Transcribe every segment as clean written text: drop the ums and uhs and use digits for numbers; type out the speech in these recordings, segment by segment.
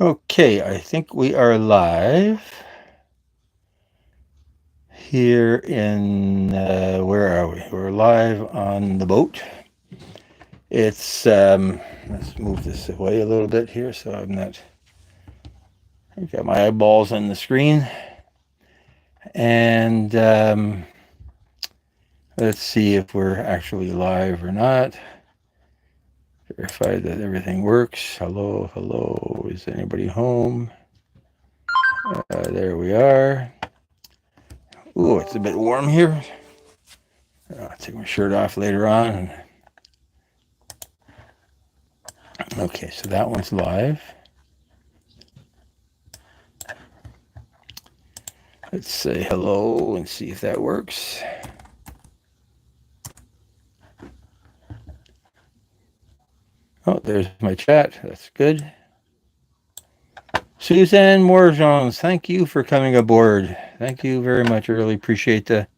Okay, I think we are live here in, where are we? We're live on the boat. It's, let's move this away a little bit here so I'm not, I've got my eyeballs on the screen. And let's see if we're actually live or not. Verify that everything works. Hello, hello. Is anybody home? There we are. Ooh, it's a bit warm here. I'll take my shirt off later on. Okay, so that one's live. Let's say hello and see if that works. Oh, there's my chat. That's good. Suzanne Moore-Jones, thank you for coming aboard. Thank you very much. I really appreciate the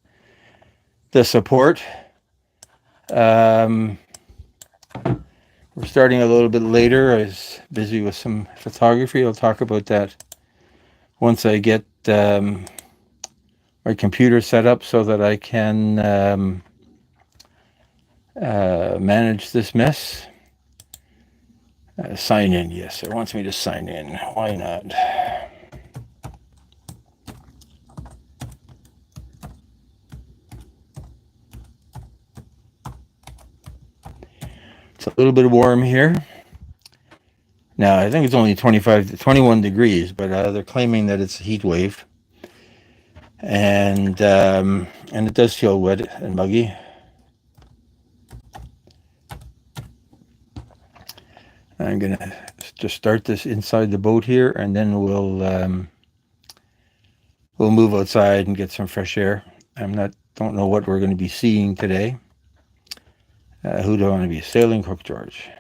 support. We're starting a little bit later. I was busy with some photography. I'll talk about that once I get my computer set up so that I can manage this mess. Sign in, yes. It wants me to sign in. Why not? It's a little bit warm here. Now, I think it's only 25 to 21 degrees, but they're claiming that it's a heat wave. And it does feel wet and muggy. I'm going to just start this inside the boat here, and then we'll move outside and get some fresh air. Don't know what we're going to be seeing today. Who do I want to be? Sailing Cook George.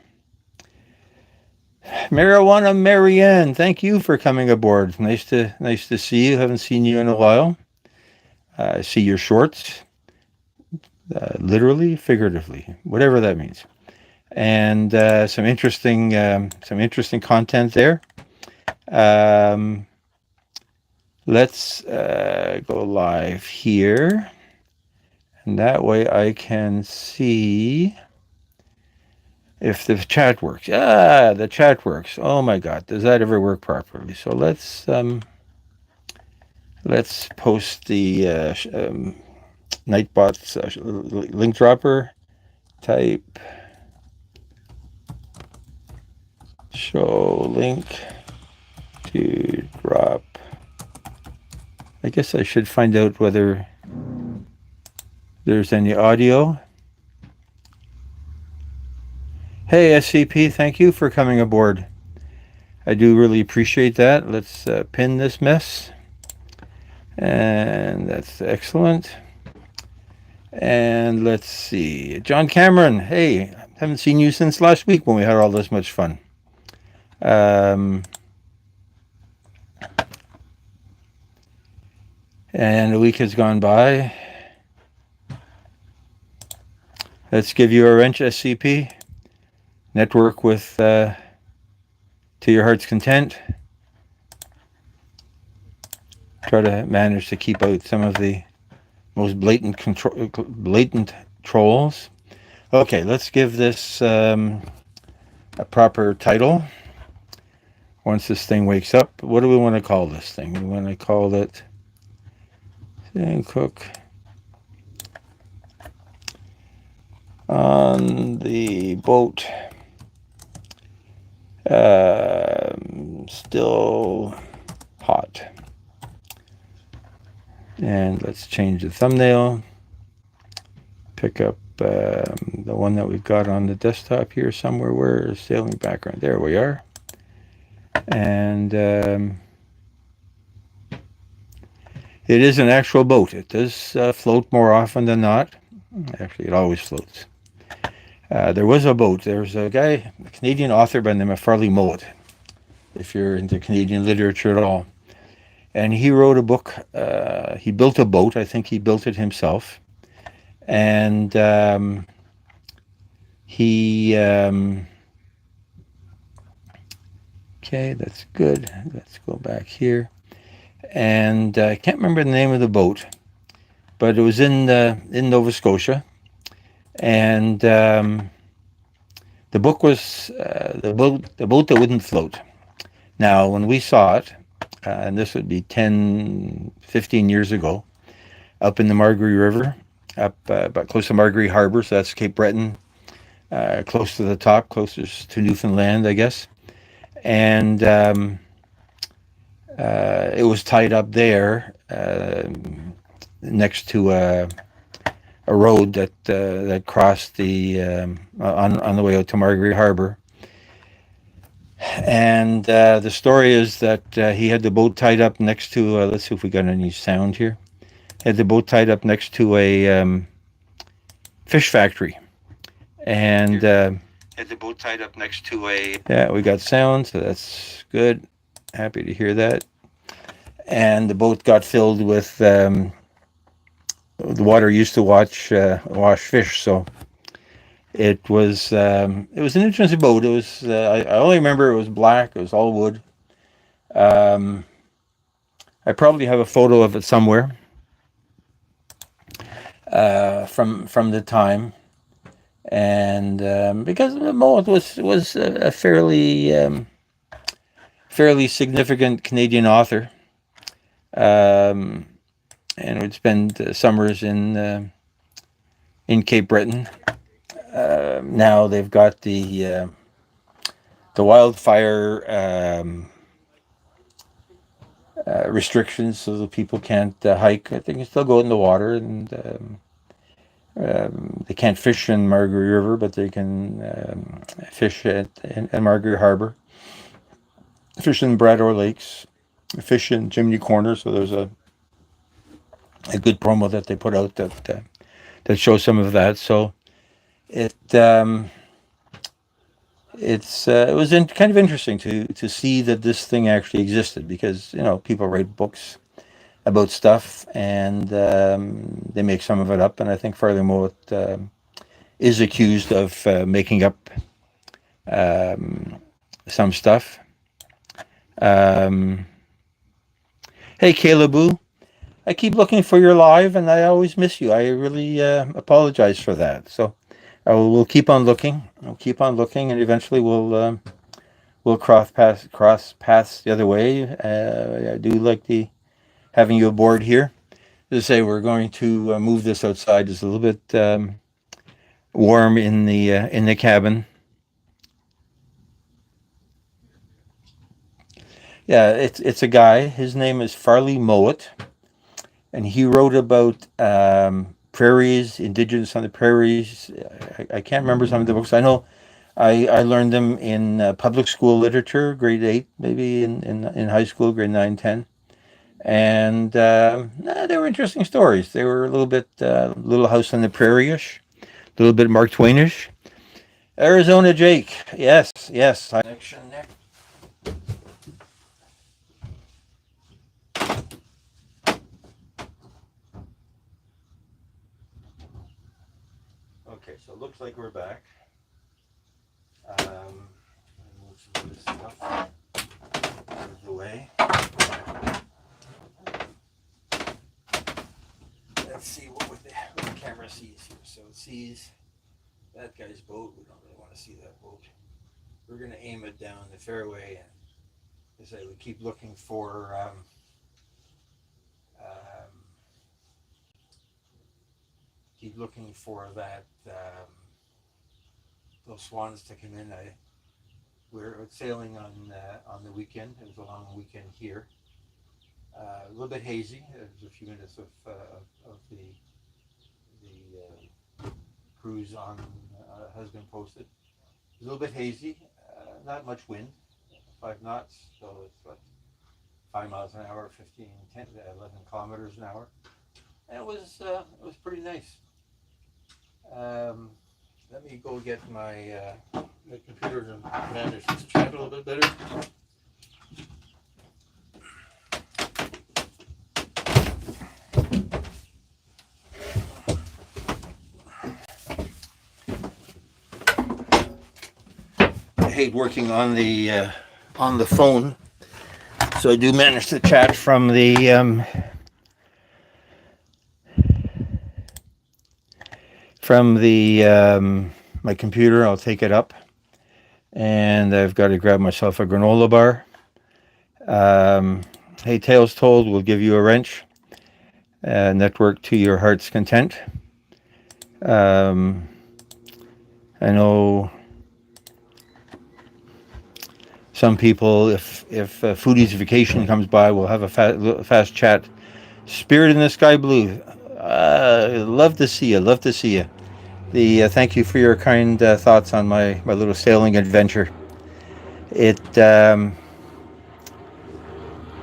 Marijuana Marianne, thank you for coming aboard. Nice to see you. Haven't seen you in a while. I see your shorts, literally, figuratively, whatever that means, and some interesting content there. Let's go live here, and that way I can see if the chat works. The chat works. Oh my God, does that ever work properly? So let's post the Nightbot's link dropper. Type show link to drop. I guess I should find out whether there's any audio. Hey, SCP, thank you for coming aboard. I do really appreciate that. Let's pin this mess. And that's excellent. And let's see. John Cameron, hey, haven't seen you since last week when we had all this much fun. And a week has gone by. Let's give you a wrench, SCP. Network with to your heart's content. Try to manage to keep out some of the most blatant trolls. Okay, let's give this a proper title. Once this thing wakes up, what do we want to call this thing? We want to call it Sam Cook on the boat. Still hot. And let's change the thumbnail. Pick up the one that we've got on the desktop here somewhere. Where is sailing background? There we are. And it is an actual boat. It does float more often than not. Actually, it always floats. There was a boat. There's a guy, a Canadian author by the name of Farley Mowat, if you're into Canadian literature at all. And he wrote a book. He built a boat. I think he built it himself. And he Okay, that's good. Let's go back here. And I can't remember the name of the boat, but it was in Nova Scotia. And the book was the boat that wouldn't float. Now, when we saw it, and this would be 10, 15 years ago, up in the Margaree River, up about close to Margaree Harbor, so that's Cape Breton, close to the top, closest to Newfoundland, I guess. And it was tied up there next to a road that crossed the on the way out to Margaree Harbor. And the story is that he had the boat tied up next to. Let's see if we got any sound here. Had the boat tied up next to a fish factory, and had the boat tied up next to a. Yeah, we got sound, so that's good. Happy to hear that. And the boat got filled with the water used to wash fish, so it was an interesting boat. It was I only remember it was black. It was all wood. I probably have a photo of it somewhere from the time, and because Mowat was a fairly significant Canadian author, and would spend summers in Cape Breton. Now they've got the wildfire restrictions, so that people can't hike. I think you still go in the water, and they can't fish in Margaree River, but they can fish in Margaree Harbor, fish in Brador Lakes, fish in Chimney Corner. So there's a good promo that they put out that shows some of that. So it was kind of interesting to see that this thing actually existed, because people write books about stuff, and they make some of it up, and I think Farley Mowat is accused of making up some stuff. Hey, Caleboo, I keep looking for your live, and I always miss you. I really apologize for that. So we'll keep on looking. We'll keep on looking, and eventually we'll cross paths the other way. I do like having you aboard here. As I say, we're going to move this outside. It's a little bit warm in the cabin. Yeah, it's a guy. His name is Farley Mowat, and he wrote about prairies, indigenous on the prairies. I can't remember some of the books. I know I learned them in public school literature, grade 8, maybe in high school, grade 9, 10. And they were interesting stories. They were a little bit Little House on the Prairie-ish, a little bit Mark Twain-ish. Arizona Jake, yes. Connection there. Okay, so it looks like we're back. Move some of this stuff out of the way. Let's see what the camera sees here. So it sees that guy's boat. We don't really want to see that boat. We're going to aim it down the fairway, and as I say, we keep looking for that those swans to come in. We're sailing on the weekend. It was a long weekend here. A little bit hazy. There's a few minutes of the cruise has been posted. A little bit hazy. Not much wind. 5 knots. So it's what, 5 miles an hour, 11 kilometers an hour. And it was pretty nice. Let me go get my computer to manage this chat a little bit better. I hate working on the on the phone, so I do manage to chat from my computer. I'll take it up, and I've got to grab myself a granola bar. Hey, Tales Told will give you a wrench. Network to your heart's content. I know some people, if Foodie's Vacation comes by, will have a fast chat. Spirit in the Sky Blue. Love to see you. Love to see you. Thank you for your kind thoughts on my little sailing adventure.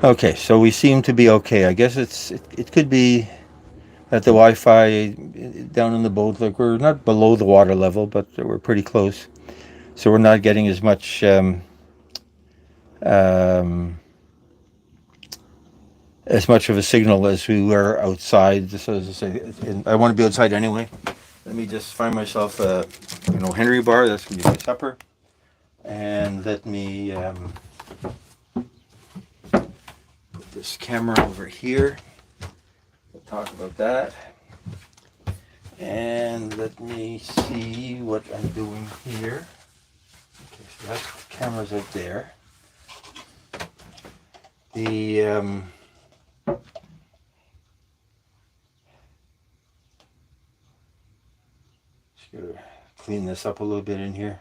Okay, so we seem to be okay. I guess it could be that the Wi-Fi down in the boat, like we're not below the water level, but we're pretty close. So we're not getting as much of a signal as we were outside. So as I say, I want to be outside anyway. Let me just find myself a Henry bar. That's gonna be my supper. And let me put this camera over here. We'll talk about that. And let me see what I'm doing here. Okay, so that camera's out there. Just gotta clean this up a little bit in here.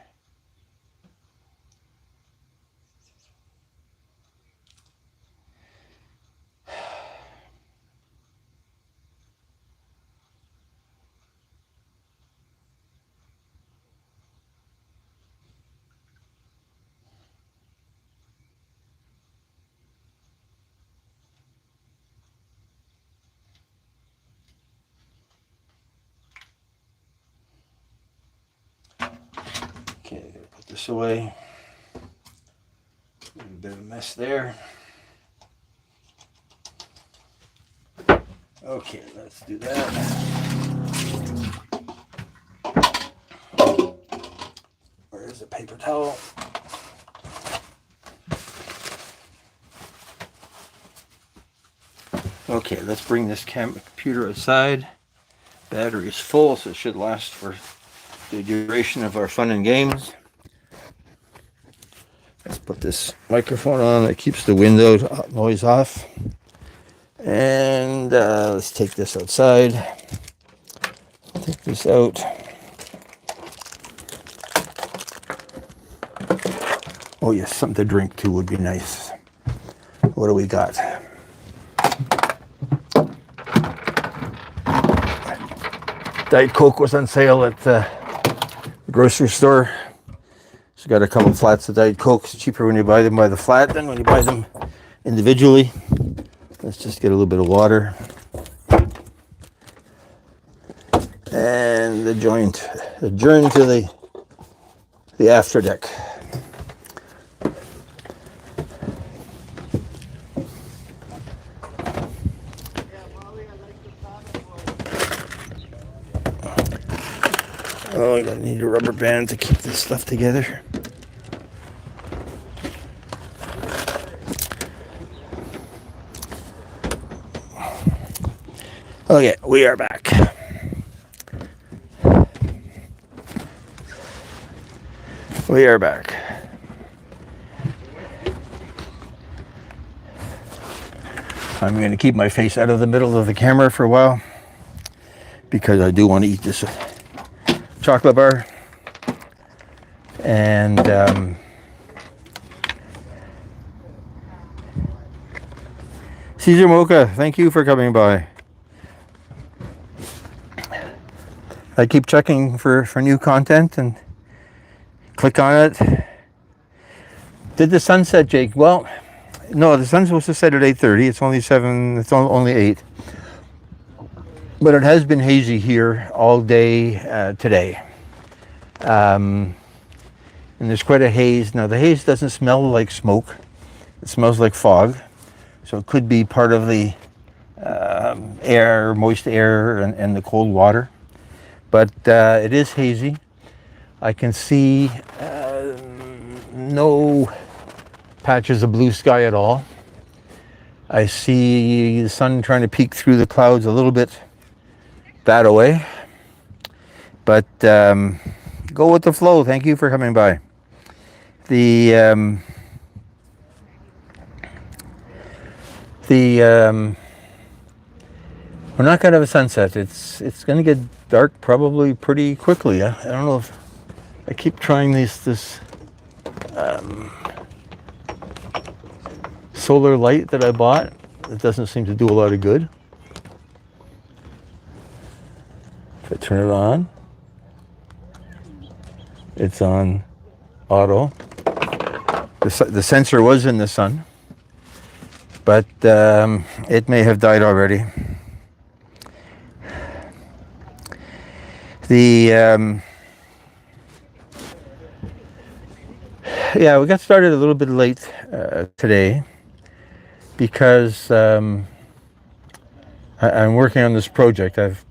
Okay, I gotta put this away. A bit of a mess there. Okay, let's do that. Where's the paper towel? Okay, let's bring this computer aside. Battery is full, so it should last for the duration of our fun and games. Let's put this microphone on that keeps the window noise off. And let's take this outside. Take this out. Oh yes, something to drink too would be nice. What do we got? Diet Coke was on sale at the grocery store. So got a couple flats of Diet Coke. It's cheaper when you buy them by the flat than when you buy them individually. Let's just get a little bit of water. And adjourn to the after deck. Oh, I need a rubber band to keep this stuff together. Okay, we are back. We are back. I'm going to keep my face out of the middle of the camera for a while because I do want to eat this chocolate bar. And Caesar Mocha, thank you for coming by. I keep checking for new content and click on it. Did the sun set, Jake? Well, no, the sun's supposed to set at 8:30. It's only 7, it's only 8. But it has been hazy here all day today. And there's quite a haze. Now, the haze doesn't smell like smoke. It smells like fog. So it could be part of the moist air and the cold water. But it is hazy. I can see no patches of blue sky at all. I see the sun trying to peek through the clouds a little bit that away. But go with the flow. Thank you for coming by. We're not going to have a sunset. It's going to get dark probably pretty quickly. I don't know if I keep trying this solar light that I bought. It doesn't seem to do a lot of good. If I turn it on, it's on auto. The sensor was in the sun, but it may have died already. Yeah, we got started a little bit late today because I'm working on this project. I've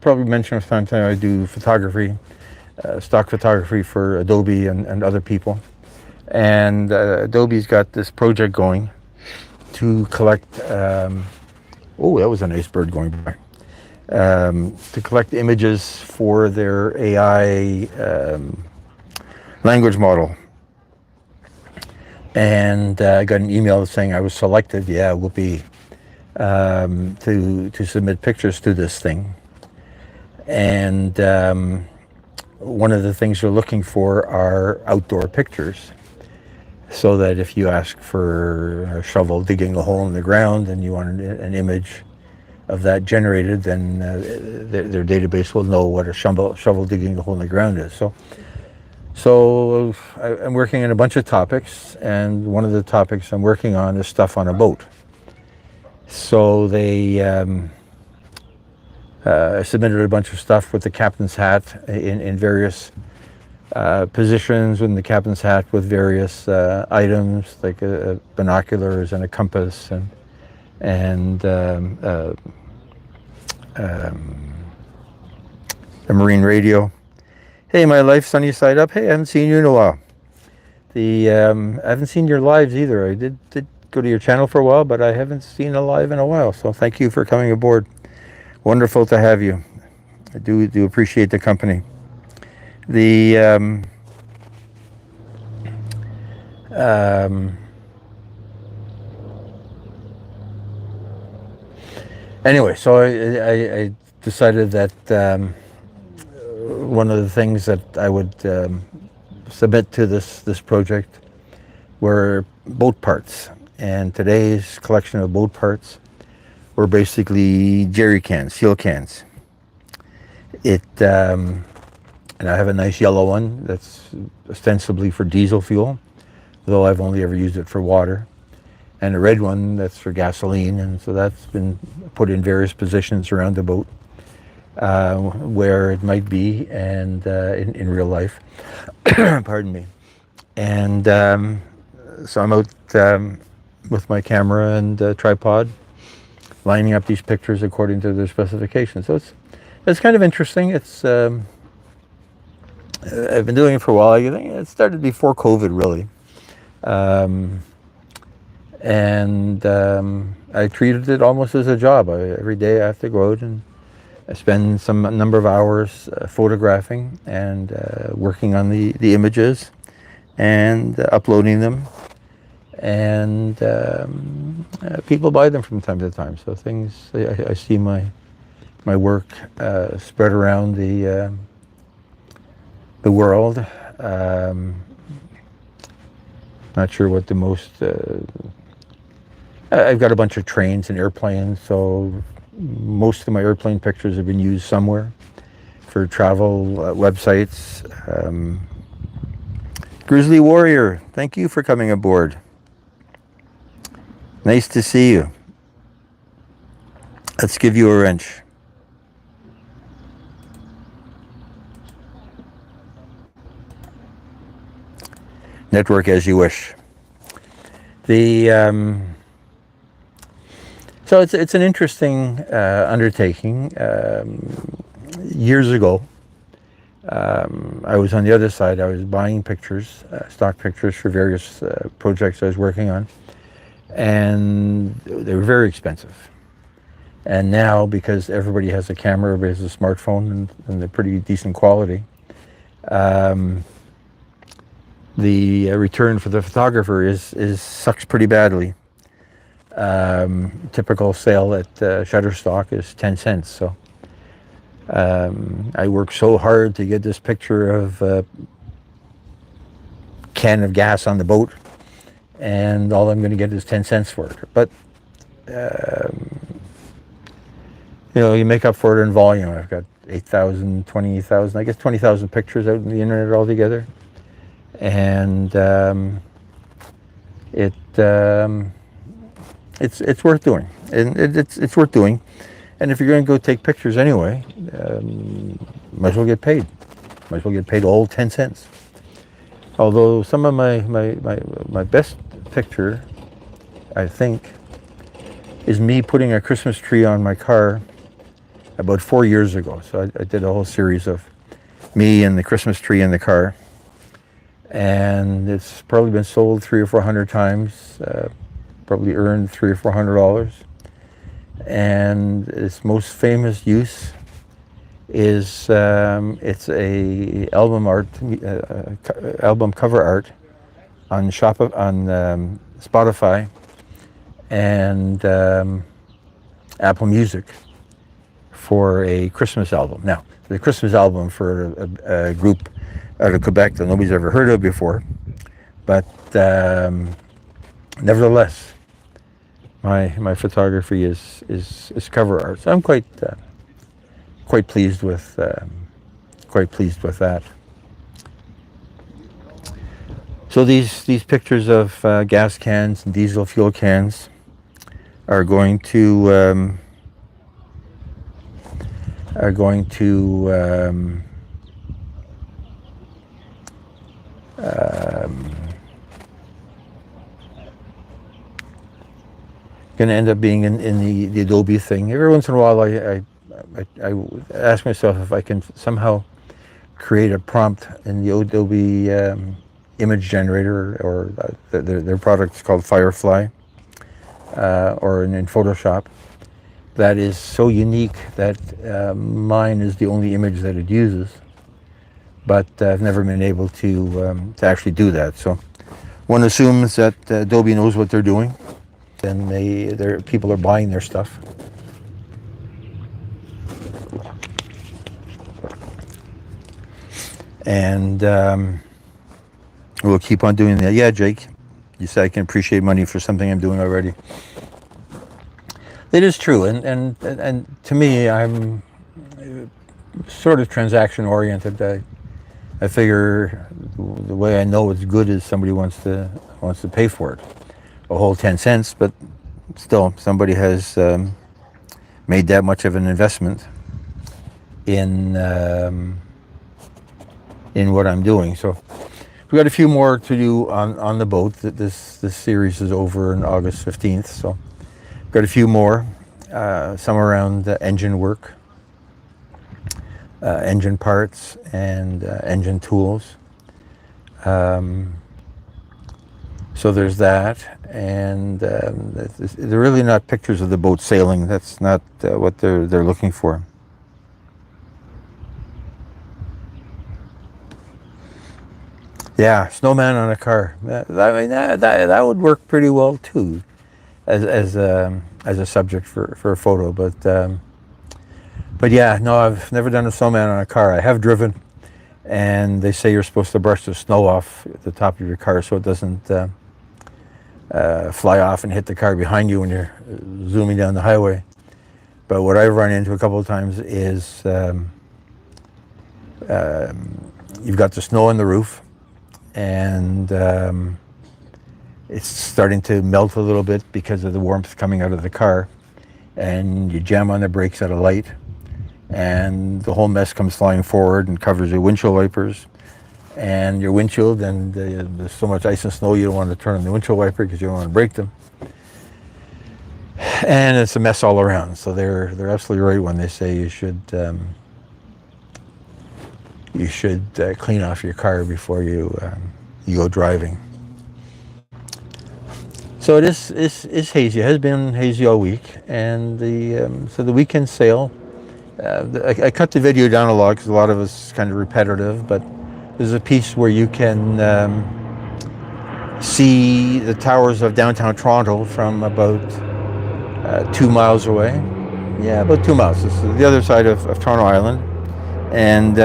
probably mentioned from time to time I do photography, stock photography for Adobe and other people. And Adobe's got this project going to collect, oh, that was a nice bird going by. To collect images for their AI language model. And I got an email saying I was selected. Yeah, whoopee, to submit pictures to this thing. And one of the things they're looking for are outdoor pictures. So that if you ask for a shovel digging a hole in the ground and you want an image of that generated, then their database will know what a shovel digging a hole in the ground is. So I'm working on a bunch of topics, and one of the topics I'm working on is stuff on a boat. So they submitted a bunch of stuff with the captain's hat in various positions in the captain's hat with various items like binoculars and a compass and a marine radio. Hey, my life, sunny side up. Hey, I haven't seen you in a while. I haven't seen your lives either. I did go to your channel for a while, but I haven't seen a live in a while. So thank you for coming aboard. Wonderful to have you. I do appreciate the company. Anyway, so I decided that one of the things that I would submit to this project were boat parts. And today's collection of boat parts were basically jerry cans, fuel cans. And I have a nice yellow one that's ostensibly for diesel fuel, though I've only ever used it for water. And a red one that's for gasoline, and so that's been put in various positions around the boat where it might be, and in real life. Pardon me. And so I'm out with my camera and tripod, lining up these pictures according to their specifications. So it's kind of interesting. It's I've been doing it for a while. I think it started before COVID, really. I treated it almost as a job. Every day I have to go out and I spend some number of hours photographing and working on the images and uploading them. And people buy them from time to time. So things, I see my work spread around the world. Not sure what the most. I've got a bunch of trains and airplanes, so most of my airplane pictures have been used somewhere for travel websites. Grizzly Warrior, thank you for coming aboard. Nice to see you. Let's give you a wrench. Network as you wish. So it's an interesting undertaking. Years ago, I was on the other side. I was buying pictures, stock pictures for various projects I was working on, and they were very expensive. And now, because everybody has a camera, everybody has a smartphone, and they're pretty decent quality, um, the return for the photographer is sucks pretty badly. Typical sale at Shutterstock is 10 cents. So I worked so hard to get this picture of a can of gas on the boat, and all I'm going to get is 10 cents for it. But you make up for it in volume. I've got 8,000, 20,000, I guess 20,000 pictures out on the internet altogether. And it's worth doing. And it's worth doing. And if you're going to go take pictures anyway, might as well get paid. Might as well get paid all 10 cents. Although some of my best picture, I think, is me putting a Christmas tree on my car about 4 years ago. So I did a whole series of me and the Christmas tree in the car. And it's probably been sold 300 or 400 times, probably earned $300 or $400. And its most famous use is it's a album art, album cover art on Spotify and Apple Music for a Christmas album. Now, the Christmas album for a group out of Quebec that nobody's ever heard of before, but nevertheless, my photography is cover art. So I'm quite pleased with that. So these pictures of gas cans and diesel fuel cans are going to going to end up being in the Adobe thing. Every once in a while, I ask myself if I can somehow create a prompt in the Adobe image generator, or their product is called Firefly, or in Photoshop, that is so unique that mine is the only image that it uses. But I've never been able to actually do that. So one assumes that Adobe knows what they're doing, and people are buying their stuff. And we'll keep on doing that. Yeah, Jake, you said I can appreciate money for something I'm doing already. It is true, and to me, I'm sort of transaction oriented. I figure the way I know it's good is somebody wants to pay for it, a whole 10 cents, but still somebody has made that much of an investment in what I'm doing. So we've got a few more to do on the boat. This series is over on August 15th, so we've got a few more, some around engine work, engine parts, and engine tools. So there's that, and they're really not pictures of the boat sailing. That's not what they're looking for. Yeah, snowman on a car. I mean, that would work pretty well too, as a subject for a photo. But yeah, no, I've never done a snowman on a car. I have driven, and they say you're supposed to brush the snow off at the top of your car so it doesn't fly off and hit the car behind you when you're zooming down the highway. But what I've run into a couple of times is you've got the snow on the roof, and it's starting to melt a little bit because of the warmth coming out of the car, and you jam on the brakes at a light, and the whole mess comes flying forward and covers your windshield wipers and your windshield, and there's so much ice and snow you don't want to turn on the windshield wiper because you don't want to break them, and it's a mess all around. So they're absolutely right when they say you should you should clean off your car before you go driving. So it is hazy. It has been hazy all week, and so the weekend sale. I cut the video down a lot because a lot of it's kind of repetitive, but there's a piece where you can see the towers of downtown Toronto from about 2 miles away. Yeah, about 2 miles. It's the other side of Toronto Island, and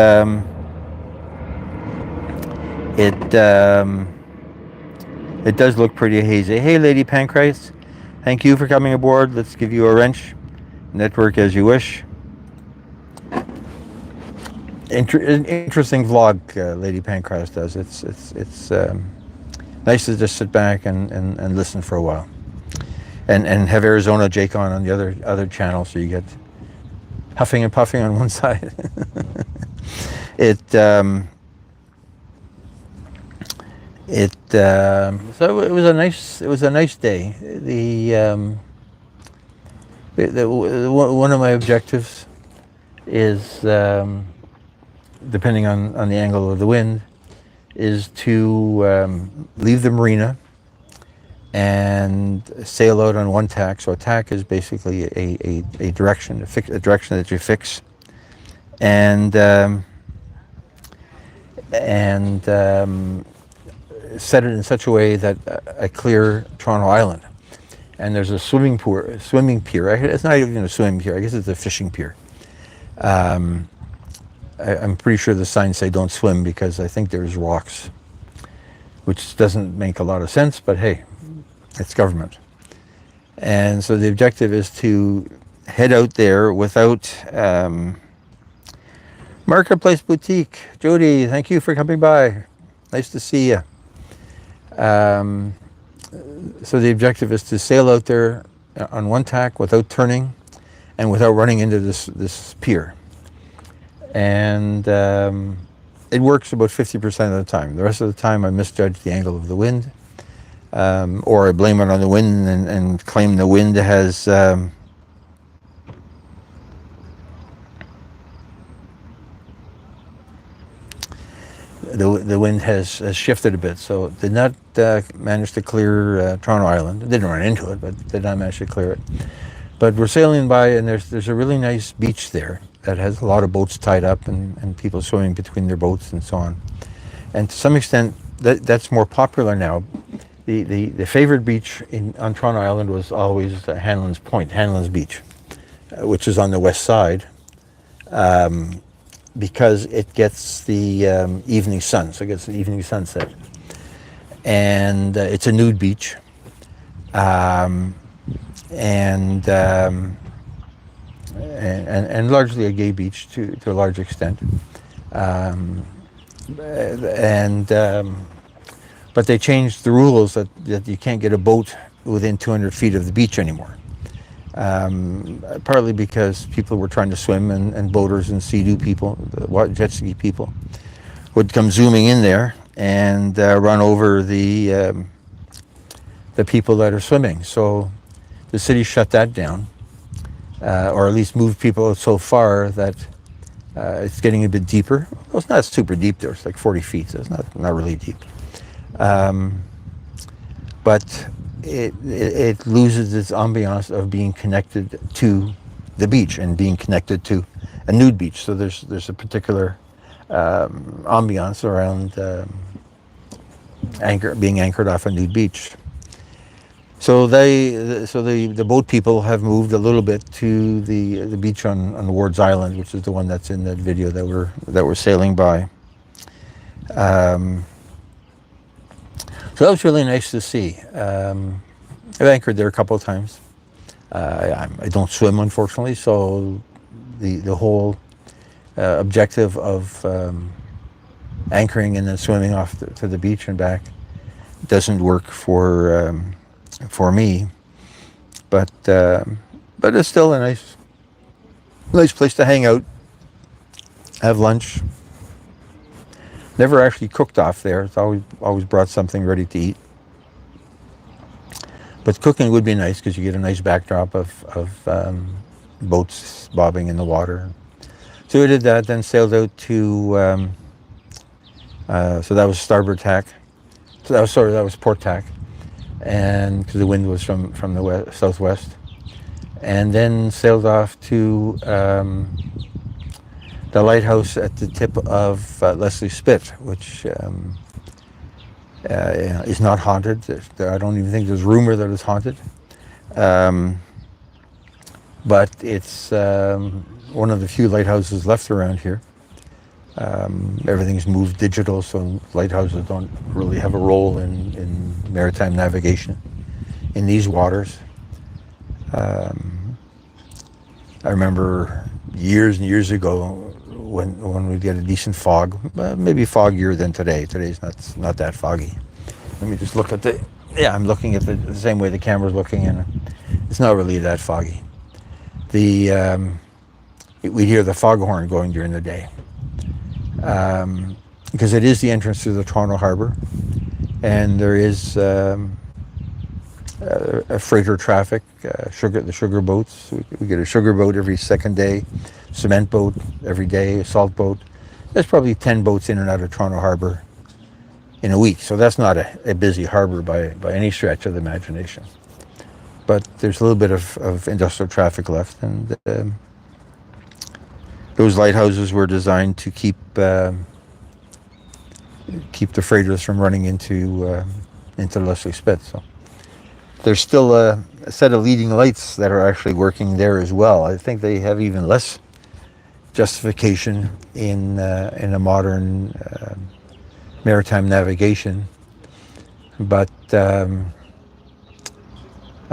it does look pretty hazy. Hey, Lady Pancrase, thank you for coming aboard. Let's give you a wrench. Network as you wish. Interesting vlog, Lady Pancrase does. It's nice to just sit back and listen for a while, and have Arizona Jake on the other channel, so you get huffing and puffing on one side. So it was a nice day. One of my objectives is, depending on the angle of the wind, is to leave the marina and sail out on one tack. So a tack is basically a direction, a direction that you fix, and set it in such a way that I clear Toronto Island. And there's a swimming pier. It's not even a swimming pier. I guess it's a fishing pier. I'm pretty sure the signs say don't swim because I think there's rocks, which doesn't make a lot of sense, but hey, it's government. And so the objective is to head out there without Marketplace Boutique. Jody, thank you for coming by. Nice to see you. So the objective is to sail out there on one tack without turning and without running into this pier. And it works about 50% of the time. The rest of the time I misjudge the angle of the wind, or I blame it on the wind and claim the wind has the wind has shifted a bit, so it did not manage to clear Toronto Island. It didn't run into it, but did not manage to clear it. But we're sailing by, and there's a really nice beach there that has a lot of boats tied up and people swimming between their boats and so on. And to some extent, that's more popular now. The favorite beach on Toronto Island was always Hanlon's Point, Hanlon's Beach, which is on the west side, because it gets the evening sun, so it gets the evening sunset. And it's a nude beach, and largely a gay beach to a large extent. But they changed the rules that you can't get a boat within 200 feet of the beach anymore. Partly because people were trying to swim, and boaters and sea-doo people, jet ski people, would come zooming in there and run over the people that are swimming. So the city shut that down, or at least moved people out so far that it's getting a bit deeper. Well, it's not super deep there. It's like 40 feet, so it's not really deep. But it loses its ambiance of being connected to the beach and being connected to a nude beach. So there's a particular ambiance around being anchored off a nude beach. So the boat people have moved a little bit to the beach on Ward's Island, which is the one that's in that video that we're sailing by. So that was really nice to see. I've anchored there a couple of times. I don't swim, unfortunately, so the whole objective of anchoring and then swimming off to the beach and back doesn't work for me. But it's still a nice place to hang out, have lunch. Never actually cooked off there. It's always brought something ready to eat. But cooking would be nice because you get a nice backdrop of boats bobbing in the water. So we did that, then sailed out to So that was starboard tack. So that was port tack, and because the wind was from the southwest, and then sailed off to the lighthouse at the tip of Leslie Spit, which is not haunted. I don't even think there's rumor that it's haunted. But it's one of the few lighthouses left around here. Everything's moved digital, so lighthouses don't really have a role in maritime navigation in these waters. I remember years and years ago when we'd get a decent fog, maybe foggier than today. Today's not that foggy. Let me just look at I'm looking at the same way the camera's looking, and it's not really that foggy. We'd hear the foghorn going during the day. Because it is the entrance to the Toronto Harbour, and there is a freighter traffic, the sugar boats. We get a sugar boat every second day, cement boat every day, a salt boat. There's probably 10 boats in and out of Toronto Harbour in a week, so that's not a busy harbour by any stretch of the imagination. But there's a little bit of industrial traffic left, and those lighthouses were designed to keep the freighters from running into Leslie Spit. So there's still a set of leading lights that are actually working there as well. I think they have even less justification in a modern maritime navigation, but I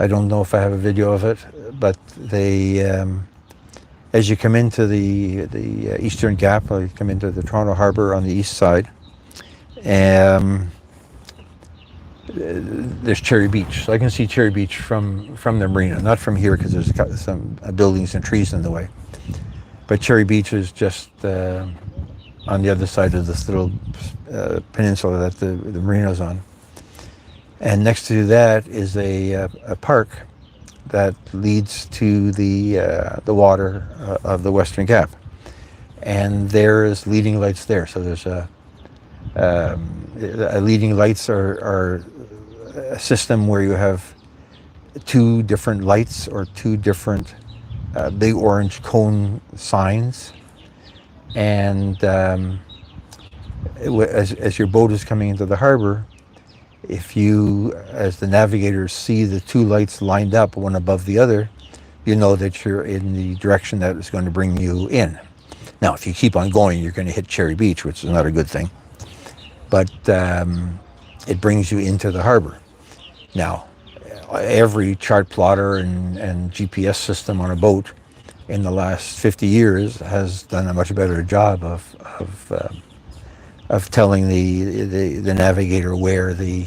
don't know if I have a video of it. But they as you come into the Eastern Gap, you come into the Toronto Harbour on the east side, there's Cherry Beach. So I can see Cherry Beach from the marina, not from here because there's some buildings and trees in the way. But Cherry Beach is just on the other side of this little peninsula that the marina's on. And next to that is a park that leads to the water of the Western Gap, and there is leading lights there. So there's leading lights are a system where you have two different lights or two different big orange cone signs, and as your boat is coming into the harbor, if you, as the navigators, see the two lights lined up, one above the other, you know that you're in the direction that is going to bring you in. Now, if you keep on going, you're going to hit Cherry Beach, which is not a good thing. But it brings you into the harbor. Now, every chart plotter and GPS system on a boat in the last 50 years has done a much better job of telling the navigator where the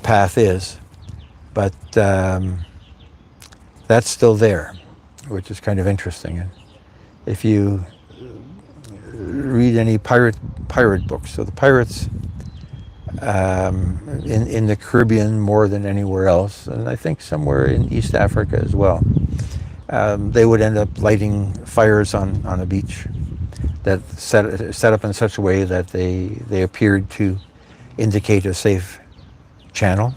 path is, but that's still there, which is kind of interesting. And if you read any pirate books, so the pirates in the Caribbean more than anywhere else, and I think somewhere in East Africa as well, they would end up lighting fires on a beach that set up in such a way that they appeared to indicate a safe channel.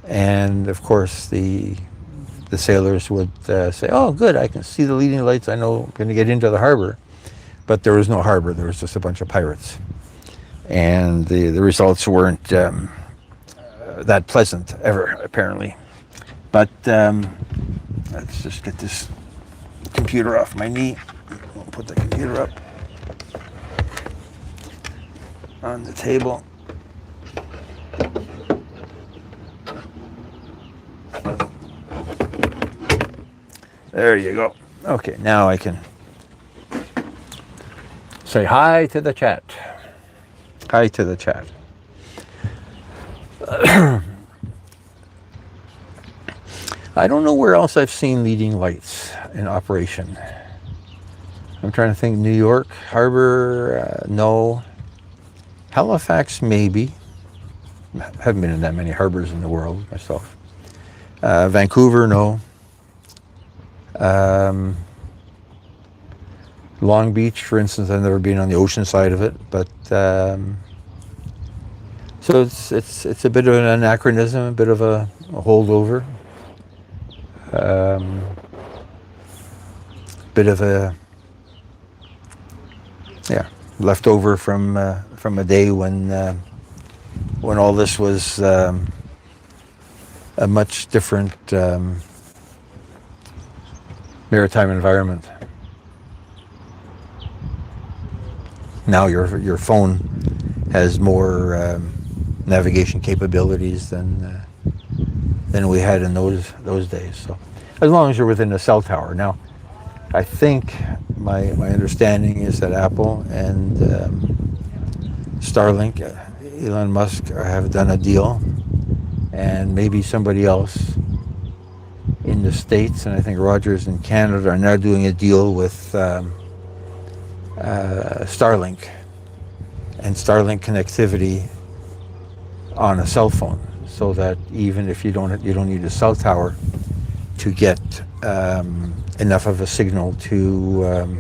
And of course the sailors would say, oh good, I can see the leading lights, I know I'm going to get into the harbor. But there was no harbor, there was just a bunch of pirates. And the results weren't that pleasant ever, apparently. But let's just get this computer off my knee. I'll put the computer up on the table. There you go. Okay, now I can say hi to the chat. Hi to the chat. I don't know where else I've seen leading lights in operation. I'm trying to think. New York Harbor, no. Halifax, maybe. I haven't been in that many harbors in the world myself. Vancouver, no. Long Beach, for instance, I've never been on the ocean side of it, but so it's a bit of an anachronism, a bit of a holdover, bit of a leftover from a day when all this was a much different maritime environment. Now your phone has more navigation capabilities than we had in those days. So as long as you're within a cell tower. Now, I think my understanding is that Apple and Starlink, Elon Musk, have done a deal, and maybe somebody else in the States, and I think Rogers in Canada, are now doing a deal with Starlink and Starlink connectivity on a cell phone, so that even if you don't need a cell tower to get enough of a signal to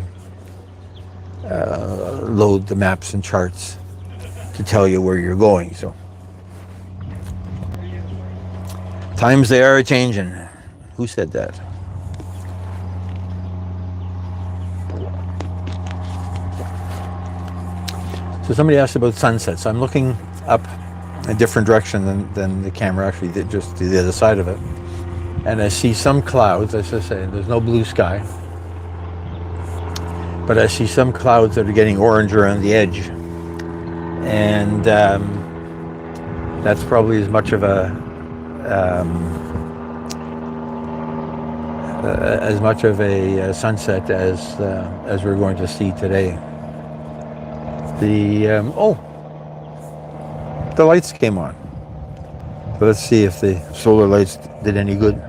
load the maps and charts to tell you where you're going. So times they are changing. Who said that? So somebody asked about sunsets. I'm looking up a different direction than the camera actually did, just to the other side of it. And I see some clouds, as I say, there's no blue sky. But I see some clouds that are getting orange around the edge. And that's probably as much of a sunset as we're going to see today. The lights came on. So let's see if the solar lights did any good.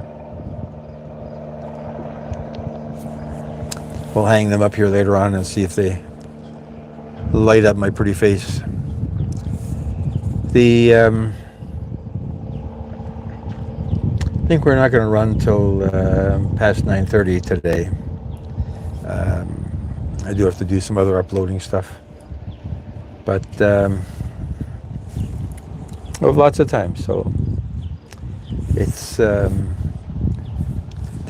We'll hang them up here later on and see if they light up my pretty face. I think we're not going to run till past 9:30 today. I do have to do some other uploading stuff. But we have lots of time, so it's the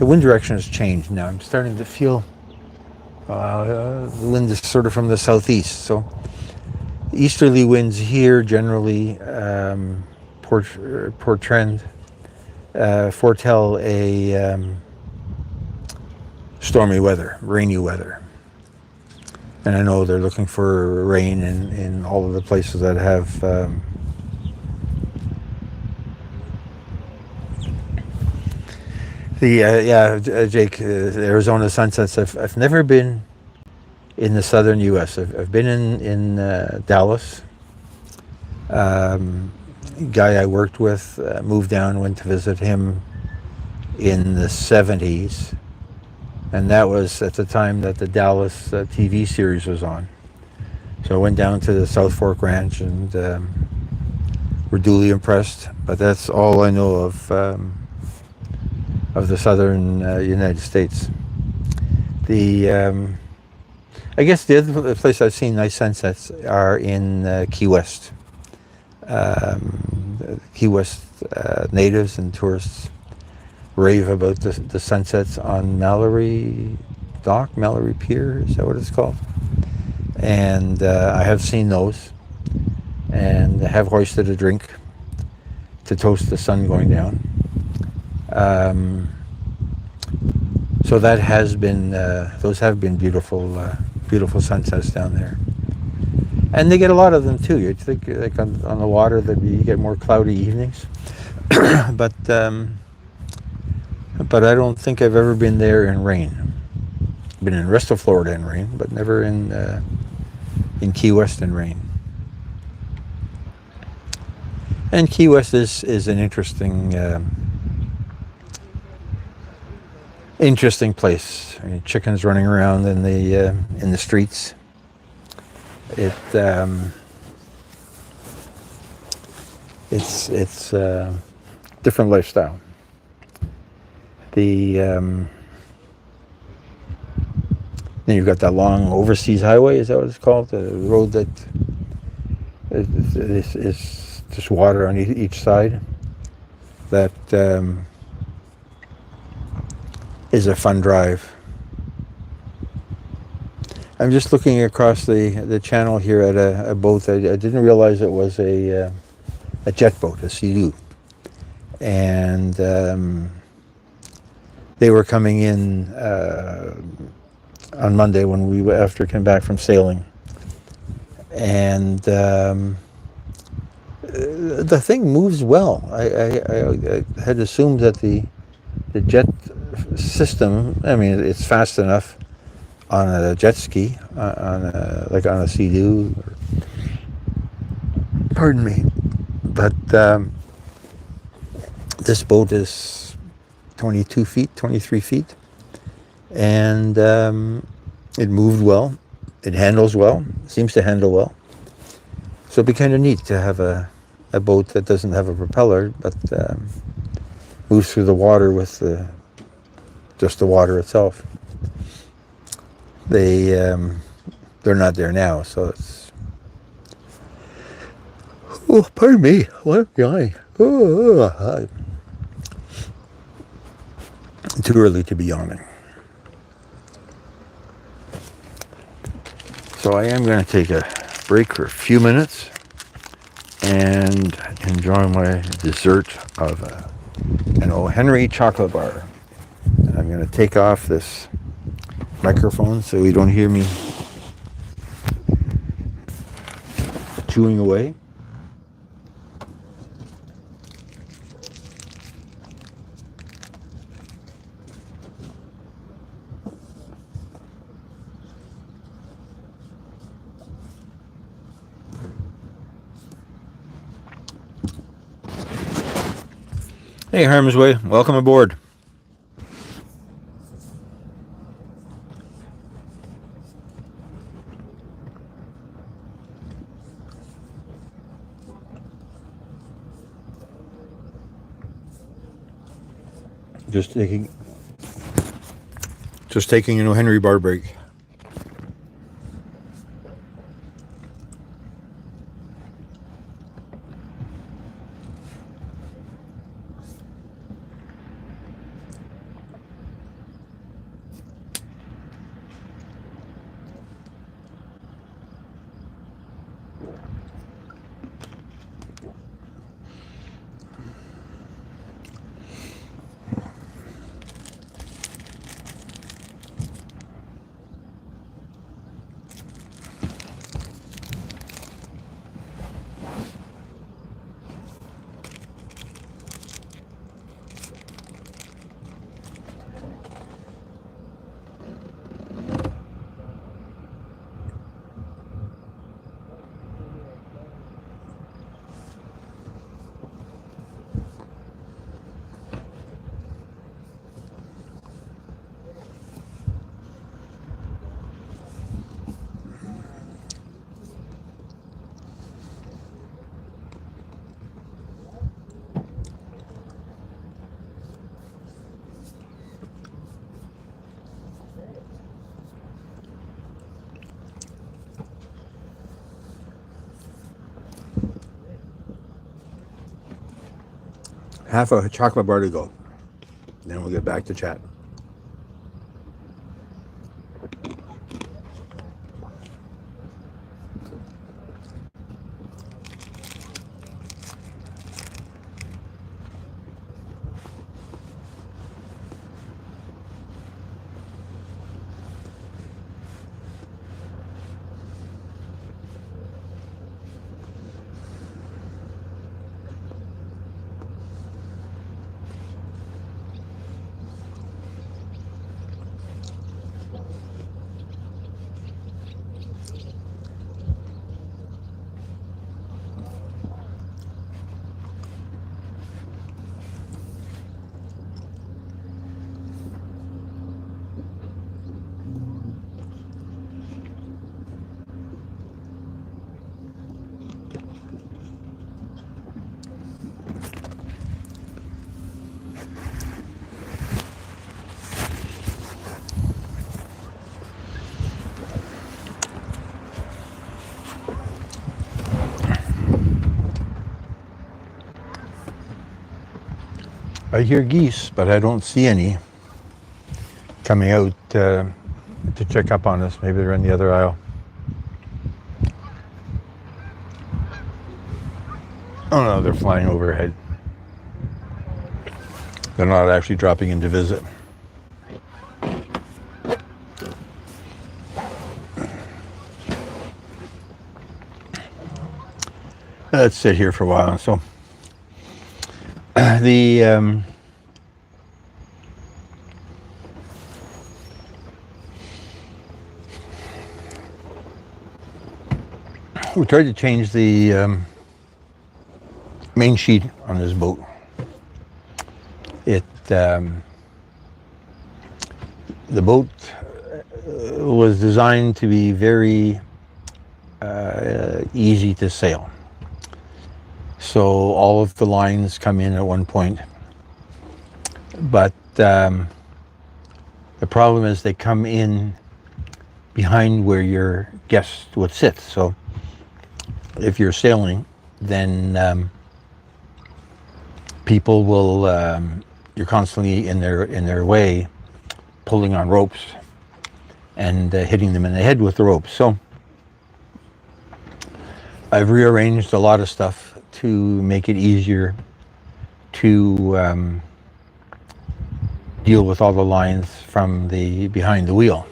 wind direction has changed now. I'm starting to feel the wind is sort of from the southeast, so easterly winds here generally foretell a stormy weather, rainy weather. And I know they're looking for rain in all of the places that have Jake, Arizona sunsets. I've never been in the southern U.S. I've been in Dallas. Guy I worked with moved down, went to visit him in the 70s. And that was at the time that the Dallas TV series was on. So I went down to the South Fork Ranch and were duly impressed. But that's all I know of the southern United States. I guess the other place I've seen nice sunsets are in Key West. Key West natives and tourists rave about the sunsets on Mallory Pier, is that what it's called? And I have seen those, and have hoisted a drink to toast the sun going down. So that has been, those have been beautiful sunsets down there. And they get a lot of them too. You'd think like on the water that you get more cloudy evenings, but I don't think I've ever been there in rain. Been in the rest of Florida in rain, but never in Key West in rain. And Key West is an interesting place. I mean, chickens running around in the streets. It's different lifestyle. The Then you've got that long overseas highway. Is that what it's called? The road that is just water on each side. That is a fun drive. I'm just looking across the channel here at a boat. I didn't realize it was a jet boat, a Sea-Doo. And they were coming in on Monday when we after came back from sailing. And the thing moves well. I had assumed that the jet system, I mean, it's fast enough on a jet ski, like on a Sea-Doo. Pardon me. But this boat is 22 feet, 23 feet. And it moved well. It handles well. Seems to handle well. So it'd be kind of neat to have a boat that doesn't have a propeller, but moves through the water with just the water itself. They're not there now, so it's. Oh, pardon me. What guy? Oh, too early to be yawning. So I am going to take a break for a few minutes and enjoy my dessert of an O. Henry chocolate bar. And I'm going to take off this microphone so you don't hear me chewing away. Hey, Harm's Way, welcome aboard. Just taking an O. Henry bar break. Half a chocolate bar to go. Then we'll get back to chat. I hear geese, but I don't see any coming out to check up on us. Maybe they're in the other aisle. Oh no, they're flying overhead. They're not actually dropping in to visit. Let's sit here for a while. So the we tried to change the main sheet on this boat. It the boat was designed to be very easy to sail. So all of the lines come in at one point, but the problem is they come in behind where your guest would sit. So if you're sailing, then people will you're constantly in their way, pulling on ropes and hitting them in the head with the ropes. So I've rearranged a lot of stuff to make it easier to deal with all the lines from the behind the wheel.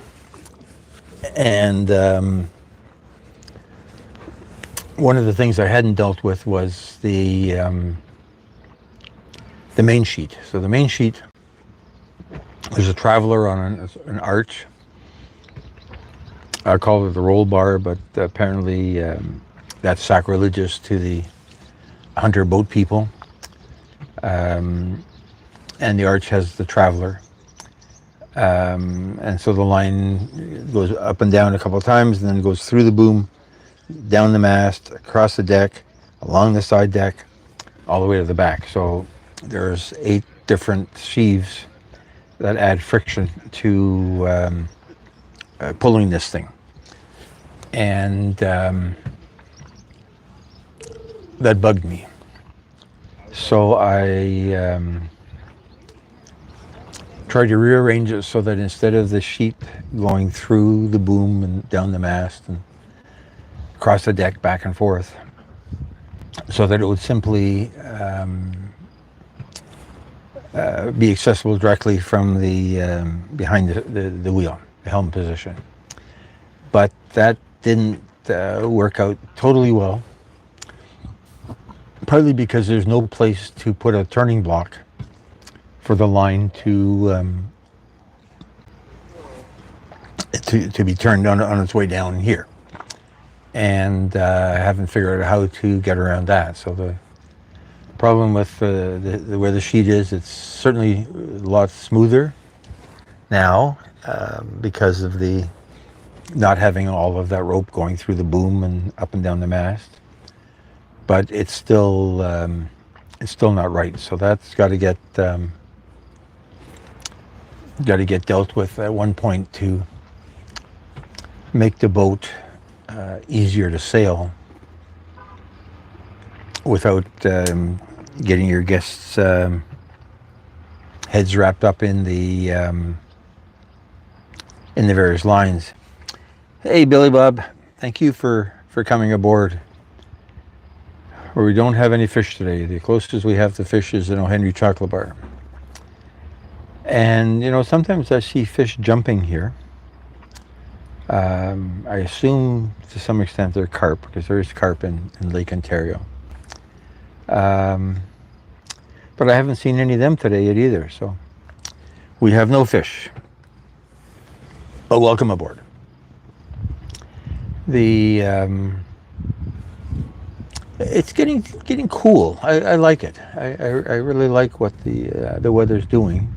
And one of the things I hadn't dealt with was the main sheet. So the main sheet, there's a traveler on an arch. I call it the roll bar, but apparently that's sacrilegious to the hunter boat people. And the arch has the traveler. And so the line goes up and down a couple of times, and then goes through the boom, down the mast, across the deck, along the side deck, all the way to the back. So there's 8 different sheaves that add friction to pulling this thing. And that bugged me. So I tried to rearrange it so that instead of the sheet going through the boom and down the mast and across the deck back and forth, so that it would simply be accessible directly from the behind the wheel, the helm position. But that didn't work out totally well, partly because there's no place to put a turning block for the line to be turned on its way down here. And I haven't figured out how to get around that. So the problem with where the sheet is, it's certainly a lot smoother now because of the not having all of that rope going through the boom and up and down the mast. But it's still not right. So that's got to get dealt with at one point to make the boat easier to sail without getting your guests' heads wrapped up in the various lines. Hey, Billy Bob, thank you for coming aboard. Where we don't have any fish today. The closest we have to fish is an O. Henry chocolate bar. And, you know, sometimes I see fish jumping here. I assume to some extent they're carp, because there is carp in Lake Ontario. But I haven't seen any of them today yet either, so we have no fish. But welcome aboard. It's getting cool. I like it. I really like what the weather's doing.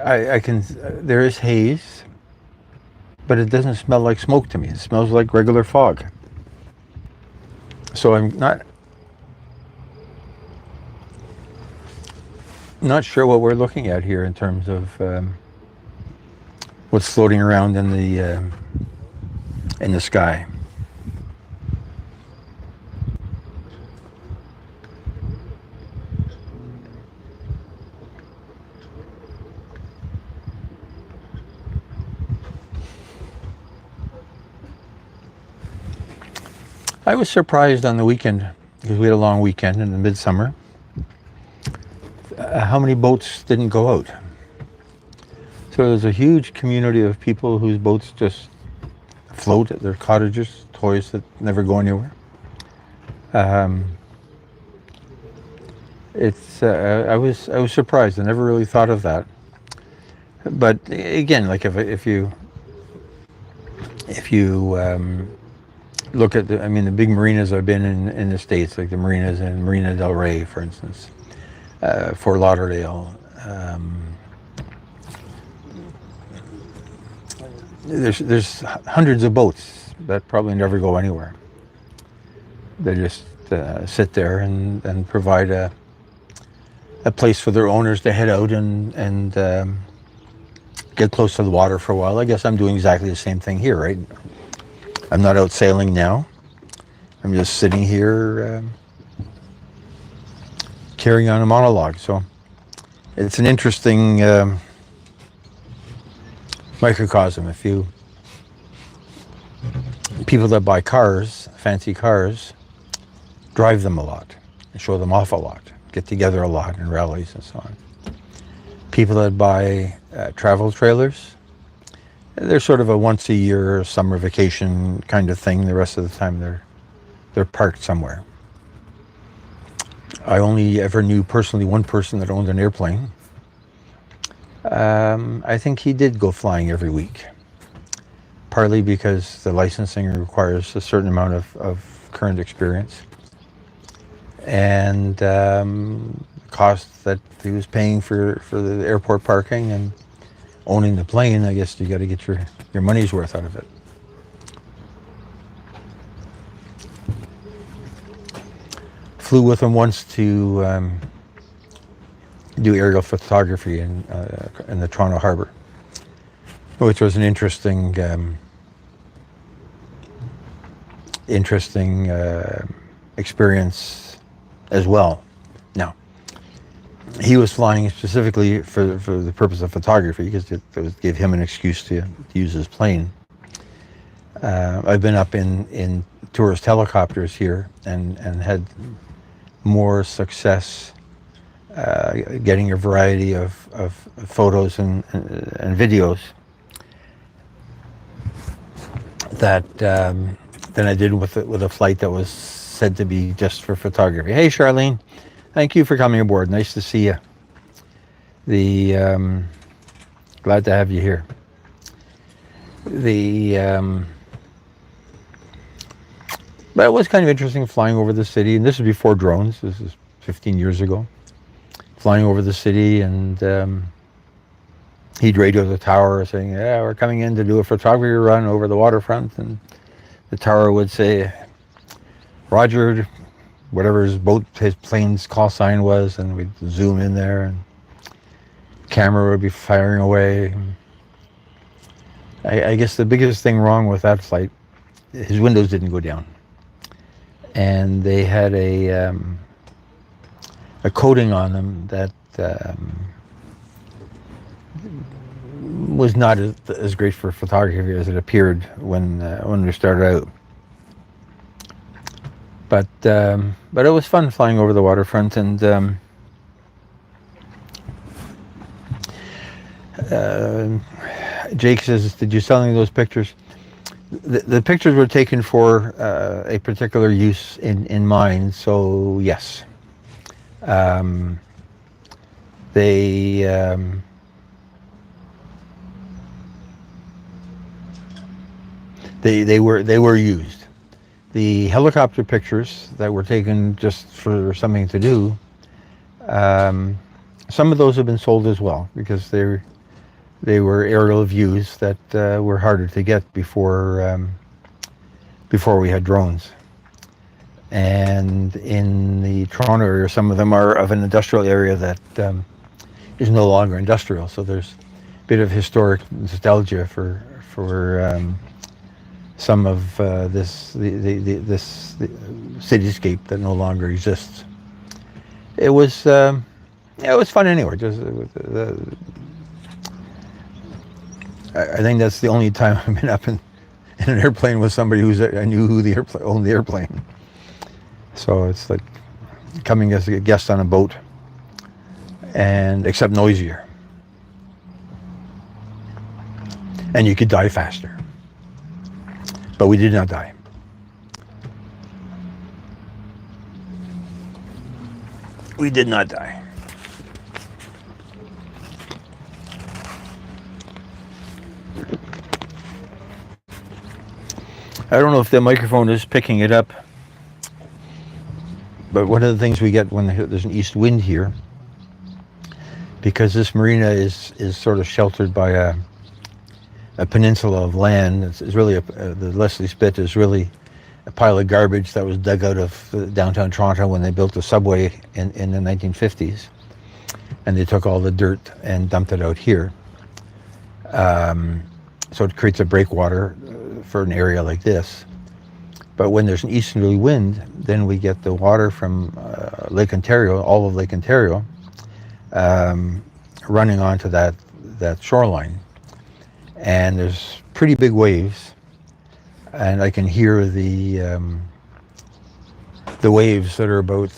I can. There is haze, but it doesn't smell like smoke to me. It smells like regular fog. So I'm not sure what we're looking at here in terms of what's floating around in the sky. I was surprised on the weekend, because we had a long weekend in the midsummer, how many boats didn't go out. So there's a huge community of people whose boats just float at their cottages, toys that never go anywhere. Um, I was surprised. I never really thought of that. But again, like if you look at the big marinas I've been in the States, like the marinas in Marina del Rey, for instance, Fort Lauderdale. There's hundreds of boats that probably never go anywhere. They just sit there and provide a place for their owners to head out and get close to the water for a while. I guess I'm doing exactly the same thing here, right? I'm not out sailing now. I'm just sitting here carrying on a monologue. So it's an interesting microcosm. If you people that buy cars, fancy cars, drive them a lot and show them off a lot, get together a lot in rallies and so on. People that buy travel trailers, they're sort of a once a year summer vacation kind of thing. The rest of the time they're parked somewhere. I only ever knew personally one person that owned an airplane. I think he did go flying every week, partly because the licensing requires a certain amount of current experience, and cost that he was paying for the airport parking and owning the plane. I guess you got to get your money's worth out of it. Flew with him once to do aerial photography in the Toronto Harbor, which was an interesting experience as well. Now, he was flying specifically for the purpose of photography, because it would give him an excuse to use his plane. I've been up in tourist helicopters here and had more success getting a variety of photos and videos than I did with a flight that was said to be just for photography. Hey, Charlene, thank you for coming aboard. Nice to see you. Glad to have you here. But it was kind of interesting flying over the city, and this is before drones. This is 15 years ago. Flying over the city, and he'd radio the tower saying, "Yeah, we're coming in to do a photography run over the waterfront," and the tower would say, "Roger," whatever his plane's call sign was, and we'd zoom in there, and camera would be firing away. I guess the biggest thing wrong with that flight, his windows didn't go down, and they had a coating on them that was not as great for photography as it appeared when we started out. But it was fun flying over the waterfront, and Jake says, "Did you sell any of those pictures?" The pictures were taken for a particular use in mind, so yes. They were used. The helicopter pictures that were taken just for something to do, some of those have been sold as well, because they were aerial views that were harder to get before we had drones. And in the Toronto area, some of them are of an industrial area that is no longer industrial. So there's a bit of historic nostalgia for some of this cityscape that no longer exists. It was fun anyway. Just I think that's the only time I've been up in in an airplane with somebody I knew who owned the airplane. So it's like coming as a guest on a boat, and except noisier. And you could die faster. But we did not die. We did not die. I don't know if the microphone is picking it up, but one of the things we get when there's an east wind here, because this marina is sort of sheltered by a peninsula of land. It's really the Leslie Spit is really a pile of garbage that was dug out of downtown Toronto when they built the subway in the 1950s, and they took all the dirt and dumped it out here. So it creates a breakwater for an area like this. But when there's an easterly wind, then we get the water from Lake Ontario, all of Lake Ontario, running onto that shoreline. And there's pretty big waves, and I can hear the waves that are about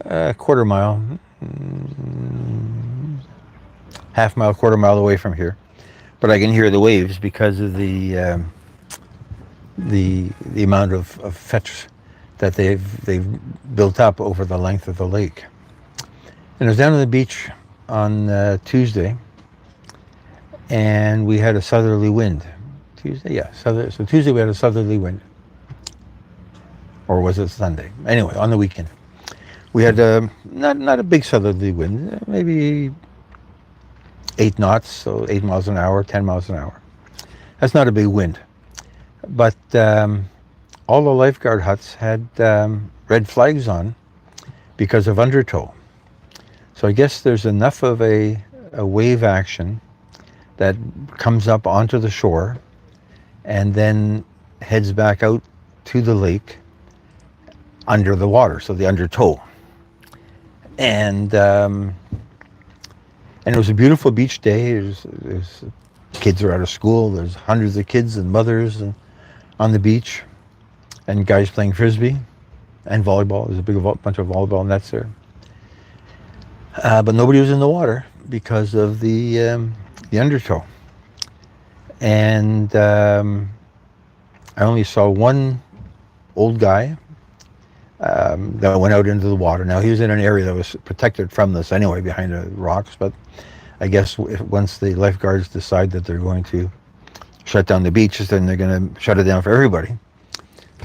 a quarter mile, half mile, quarter mile away from here. But I can hear the waves because of the amount of fetch that they've built up over the length of the lake. And I was down on the beach on Tuesday, and we had a southerly wind. Tuesday, yeah. So Tuesday we had a southerly wind. Or was it Sunday? Anyway, on the weekend. We had not a big southerly wind, maybe 8 knots, so 8 miles an hour, 10 miles an hour. That's not a big wind. But all the lifeguard huts had red flags on because of undertow. So I guess there's enough of a wave action that comes up onto the shore and then heads back out to the lake under the water, so the undertow. And it was a beautiful beach day. There's kids are out of school. There's hundreds of kids and mothers on the beach, and guys playing frisbee and volleyball. There's a big bunch of volleyball nets there. But nobody was in the water because of the undertow. And I only saw one old guy that went out into the water. Now, he was in an area that was protected from this anyway, behind the rocks, but I guess once the lifeguards decide that they're going to shut down the beaches, then they're going to shut it down for everybody.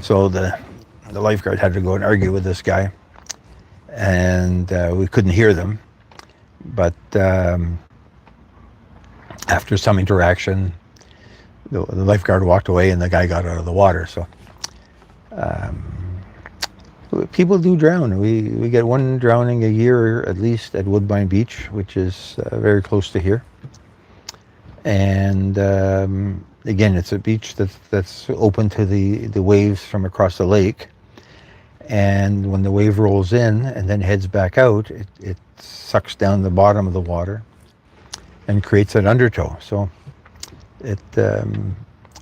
So the lifeguard had to go and argue with this guy, and we couldn't hear them. But after some interaction, the lifeguard walked away and the guy got out of the water. So people do drown. We get one drowning a year at least at Woodbine Beach, which is very close to here. And again, it's a beach that's open to the waves from across the lake. And when the wave rolls in and then heads back out, it sucks down the bottom of the water and creates an undertow. So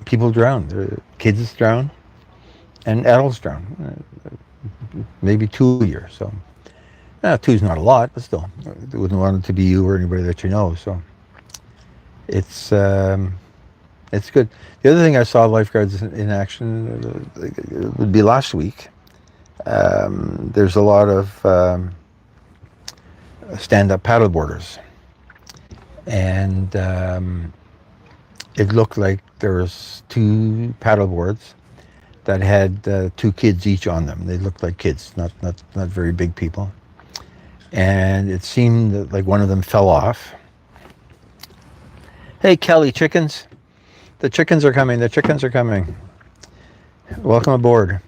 people drown. Kids drown and adults drown. Maybe 2 a year. So 2's not a lot, but still, I wouldn't want it to be you or anybody that you know. So it's good. The other thing I saw lifeguards in action would be last week. There's a lot of stand-up paddleboarders, and it looked like there was 2 paddleboards that had 2 kids each on them. They looked like kids, not very big people. And it seemed that like one of them fell off. Hey, Kelly, chickens. The chickens are coming. The chickens are coming. Welcome aboard.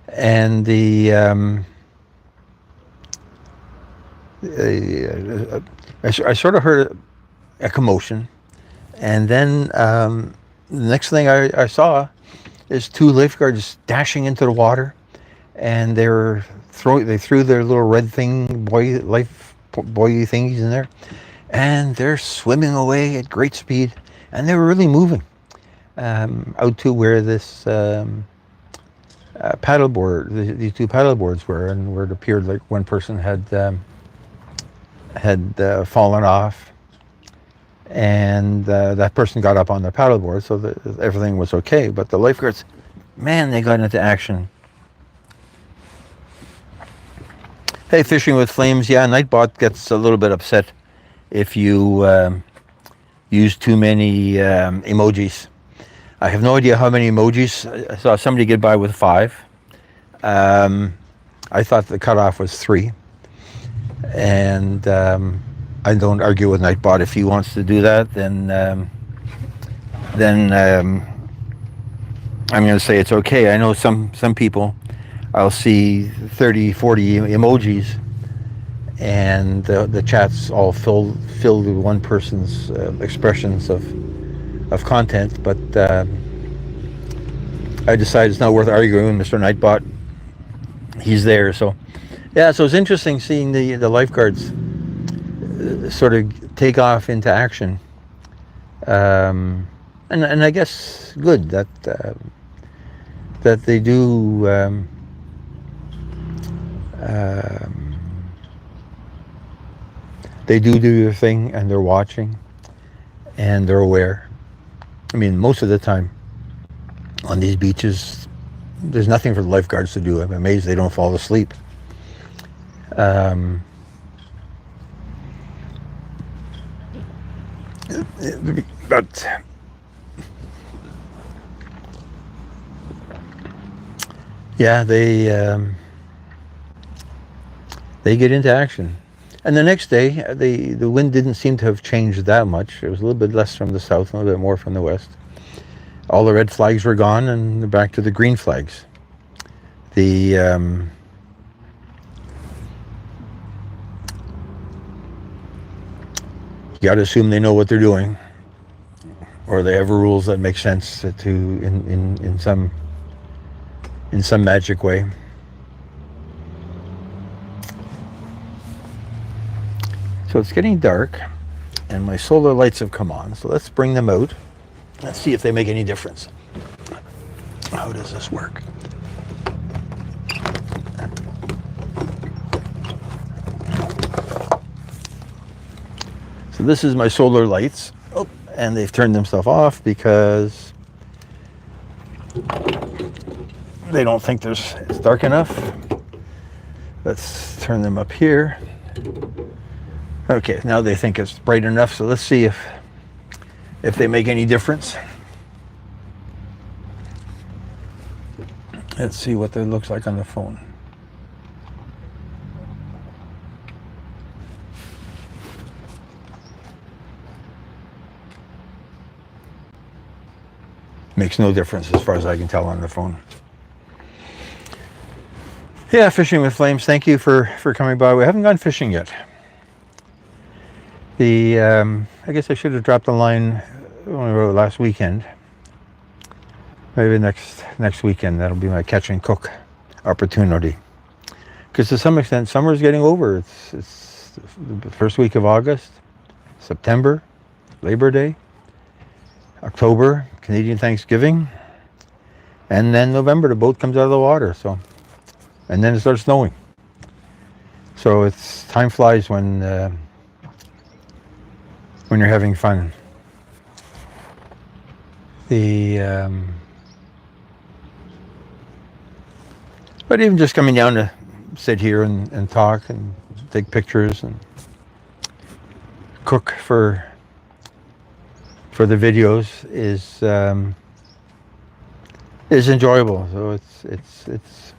And I sort of heard a commotion. And then the next thing I saw is 2 lifeguards dashing into the water, and they threw their little red buoy thingies in there, and they're swimming away at great speed, and they were really moving. out to where this paddleboard, these two paddleboards were, and where it appeared like one person had fallen off, and that person got up on the paddleboard, so that everything was okay. But the lifeguards, man, they got into action. Hey, Fishing with Flames. Yeah, Nightbot gets a little bit upset if you use too many emojis. I have no idea how many emojis. I saw somebody get by with 5. I thought the cutoff was 3. And I don't argue with Nightbot. If he wants to do that, then I'm going to say it's okay. I know some people, I'll see 30, 40 emojis, and the chat's all filled with one person's expressions of content. But I decided it's not worth arguing with Mr. Nightbot. He's there, so yeah. So it's interesting seeing the lifeguards sort of take off into action, and I guess good that they do. They do their thing, and they're watching, and they're aware. I mean, most of the time on these beaches, there's nothing for the lifeguards to do. I'm amazed they don't fall asleep. But yeah, they get into action. And the next day, the wind didn't seem to have changed that much. It was a little bit less from the south, a little bit more from the west. All the red flags were gone, and back to the green flags. You got to assume they know what they're doing, or they have rules that make sense in some magic way. So it's getting dark, and my solar lights have come on. So let's bring them out. Let's see if they make any difference. How does this work? So this is my solar lights. Oh, and they've turned themselves off because they don't think it's dark enough. Let's turn them up here. Okay, now they think it's bright enough, so let's see if they make any difference. Let's see what that looks like on the phone. Makes no difference as far as I can tell on the phone. Yeah, Fishing with Flames, thank you for coming by. We haven't gone fishing yet. I guess I should have dropped the line last weekend. Maybe next weekend, that'll be my catch and cook opportunity. Because to some extent, summer's getting over. It's the first week of August, September, Labor Day, October, Canadian Thanksgiving, and then November, the boat comes out of the water. So, and then it starts snowing. So time flies when you're having fun. But even just coming down to sit here and talk and take pictures and cook for the videos is enjoyable. So it's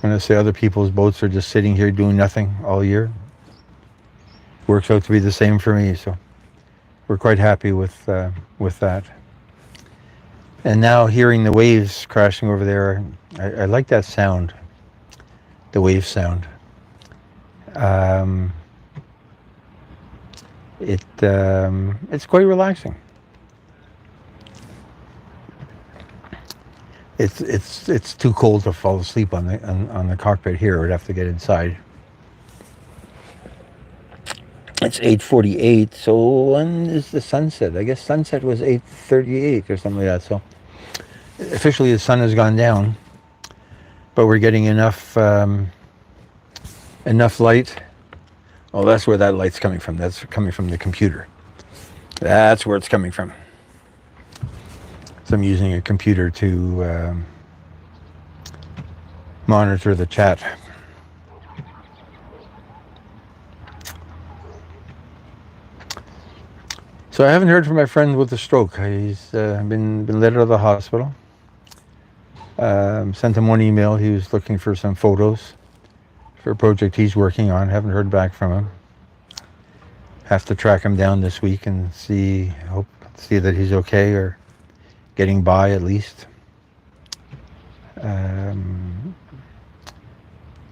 when I say other people's boats are just sitting here doing nothing all year, works out to be the same for me. So we're quite happy with that. And now hearing the waves crashing over there, I like that sound, the wave sound. It's quite relaxing. It's too cold to fall asleep on the cockpit here. I'd have to get inside. It's 8:48. So when is the sunset? I guess sunset was 8:38 or something like that. So officially the sun has gone down, but we're getting enough light. Oh, that's where that light's coming from. That's coming from the computer. That's where it's coming from. So I'm using a computer to monitor the chat. So I haven't heard from my friend with the stroke. He's been let out of the hospital. Sent him one email. He was looking for some photos for a project he's working on. Haven't heard back from him. Have to track him down this week and see that he's okay or getting by at least. I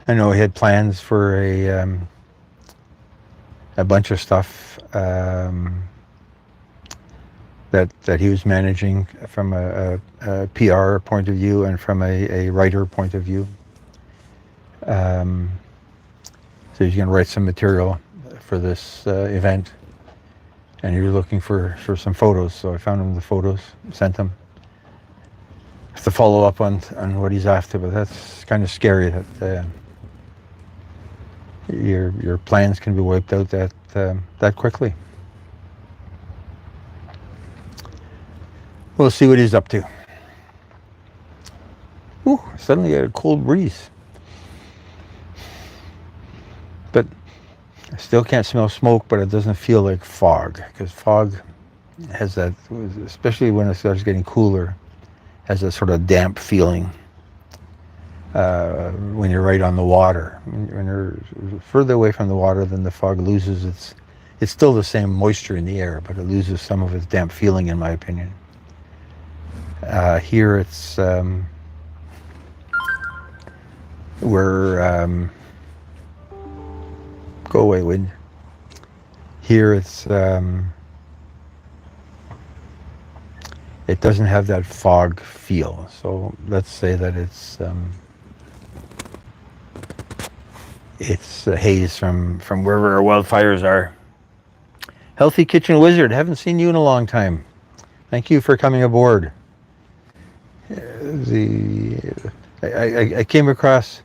know he had plans for a bunch of stuff that he was managing from a PR point of view and from a writer point of view. So he's going to write some material for this event, and he was looking for some photos. So I found him the photos, sent him. Have to follow up on what he's after, but that's kind of scary that your plans can be wiped out that quickly. We'll see what he's up to. Ooh, suddenly a cold breeze. But I still can't smell smoke, but it doesn't feel like fog, because fog has that, especially when it starts getting cooler, has that sort of damp feeling when you're right on the water. When you're further away from the water, then the fog loses it's still the same moisture in the air, but it loses some of its damp feeling, in my opinion. Here it's go away, wind. Here it's it doesn't have that fog feel. So let's say that it's haze from wherever our wildfires are. Healthy Kitchen Wizard, haven't seen you in a long time. Thank you for coming aboard. I came across,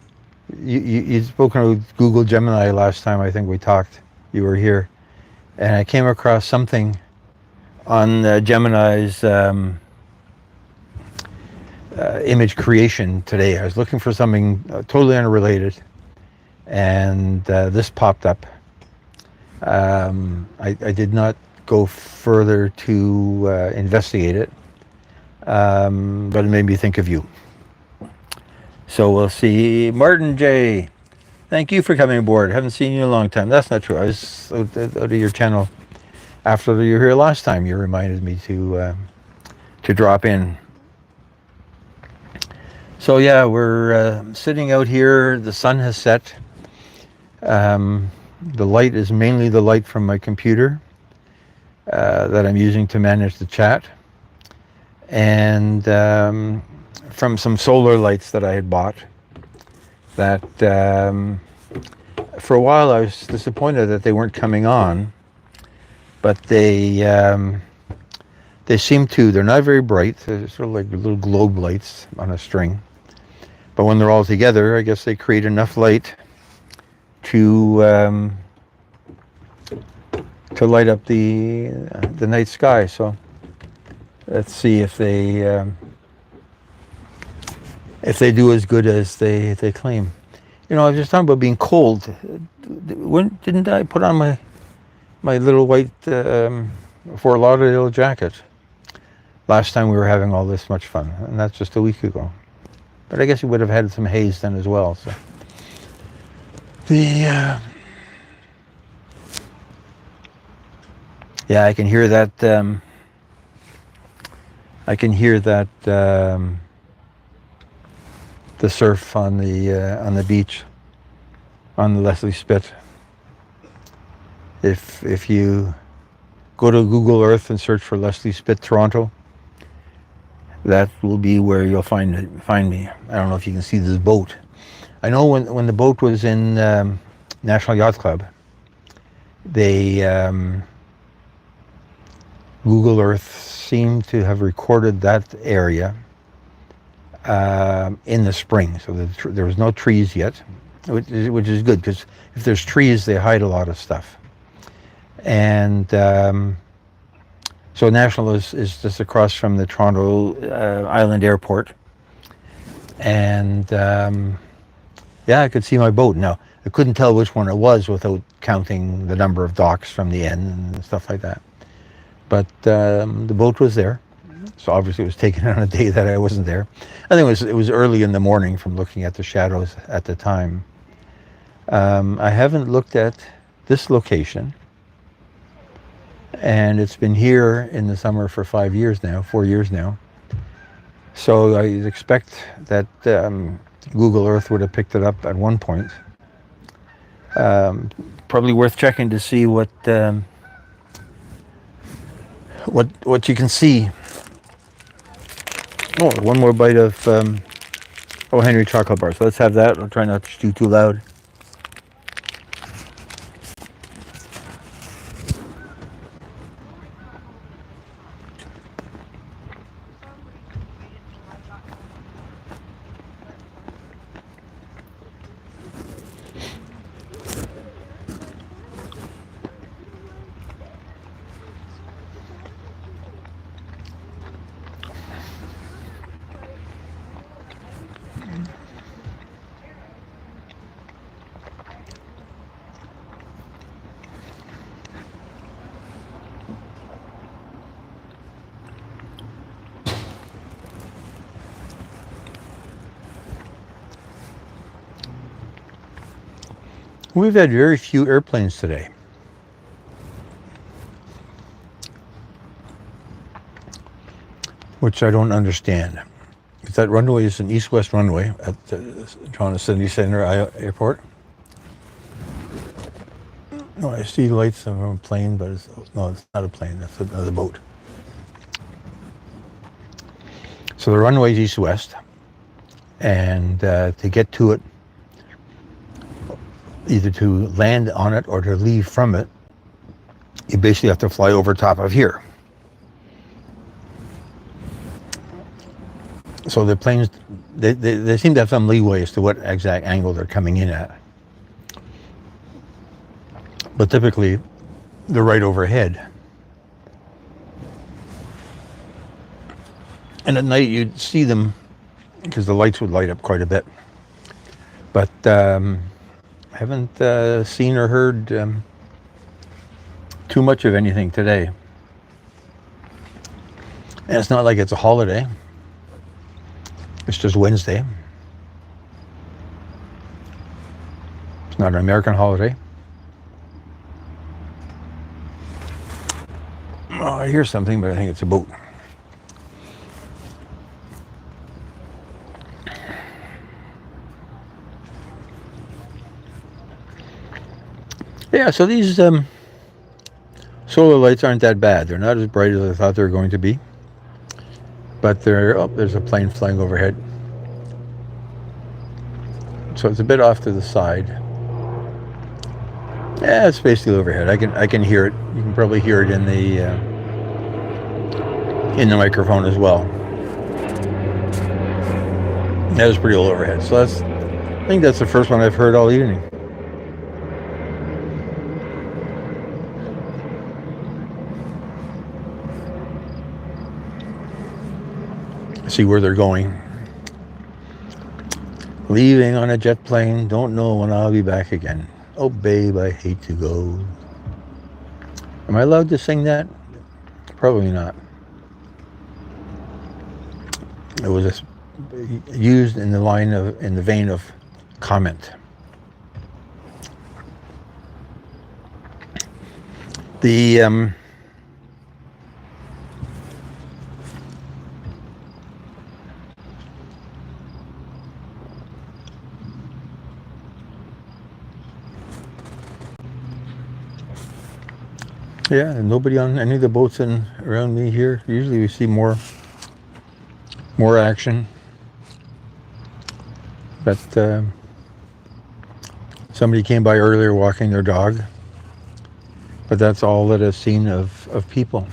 you'd spoken with Google Gemini last time I think we talked, you were here, and I came across something on Gemini's image creation today. I was looking for something totally unrelated, and this popped up. I did not go further to investigate it, but it made me think of you. So we'll see. Martin J, thank you for coming aboard. Haven't seen you in a long time. That's not true. I was out of your channel after you were here last time. You reminded me to drop in. So yeah, we're sitting out here. The sun has set. The light is mainly the light from my computer that I'm using to manage the chat, and from some solar lights that I had bought. That for a while I was disappointed that they weren't coming on, but they seem to. They're not very bright. They're sort of like little globe lights on a string, but when they're all together, I guess they create enough light to light up the night sky. So let's see if they do as good as they claim. You know, I was just talking about being cold. When didn't I put on my little white Fort Lauderdale jacket last time we were having all this much fun? And that's just a week ago. But I guess you would have had some haze then as well. So yeah, I can hear that. The surf on the beach on the Leslie Spit. If you go to Google Earth and search for Leslie Spit Toronto, that will be where you'll find me. I don't know if you can see this boat. I know when the boat was in National Yacht Club, They Google Earth seemed to have recorded that area in the spring, so there was no trees yet, which is good because if there's trees, they hide a lot of stuff. And so National is just across from the Toronto Island Airport, and yeah, I could see my boat. Now I couldn't tell which one it was without counting the number of docks from the end and stuff like that. But the boat was there. So obviously it was taken on a day that I wasn't there. I think it was early in the morning from looking at the shadows at the time. I haven't looked at this location, and it's been here in the summer for 4 years now. So I expect that Google Earth would have picked it up at one point. Probably worth checking to see what you can see. Oh, one more bite of Henry chocolate bar. So let's have that. I'll try not to chew too loud. We've had very few airplanes today. Which I don't understand. Because that runway is an east-west runway at the Toronto City Centre Airport. No, I see lights of a plane, but it's not a plane, that's another boat. So the runway is east-west, and to get to it, either to land on it or to leave from it, you basically have to fly over top of here. So the planes, they seem to have some leeway as to what exact angle they're coming in at. But typically, they're right overhead. And at night you'd see them, because the lights would light up quite a bit. But I haven't seen or heard too much of anything today. And it's not like it's a holiday. It's just Wednesday. It's not an American holiday. Oh, I hear something, but I think it's a boat. Yeah, so these solar lights aren't that bad. They're not as bright as I thought they were going to be. But there's a plane flying overhead. So it's a bit off to the side. Yeah, it's basically overhead. I can hear it. You can probably hear it in the microphone as well. That was pretty old overhead. So I think that's the first one I've heard all evening. See where they're going. Leaving on a jet plane, don't know when I'll be back again. Oh babe, I hate to go. Am I allowed to sing that? Probably not. It was used in the vein of comment. Yeah, nobody on any of the boats around me here. Usually we see more action. But somebody came by earlier walking their dog. but that's all that I've seen of people.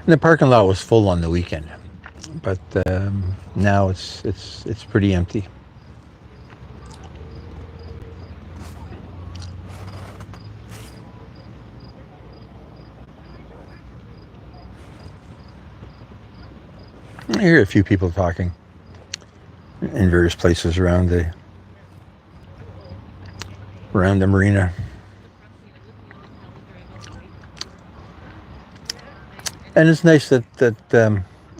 And the parking lot was full on the weekend, but now it's pretty empty. I hear a few people talking in various places around the marina. And it's nice that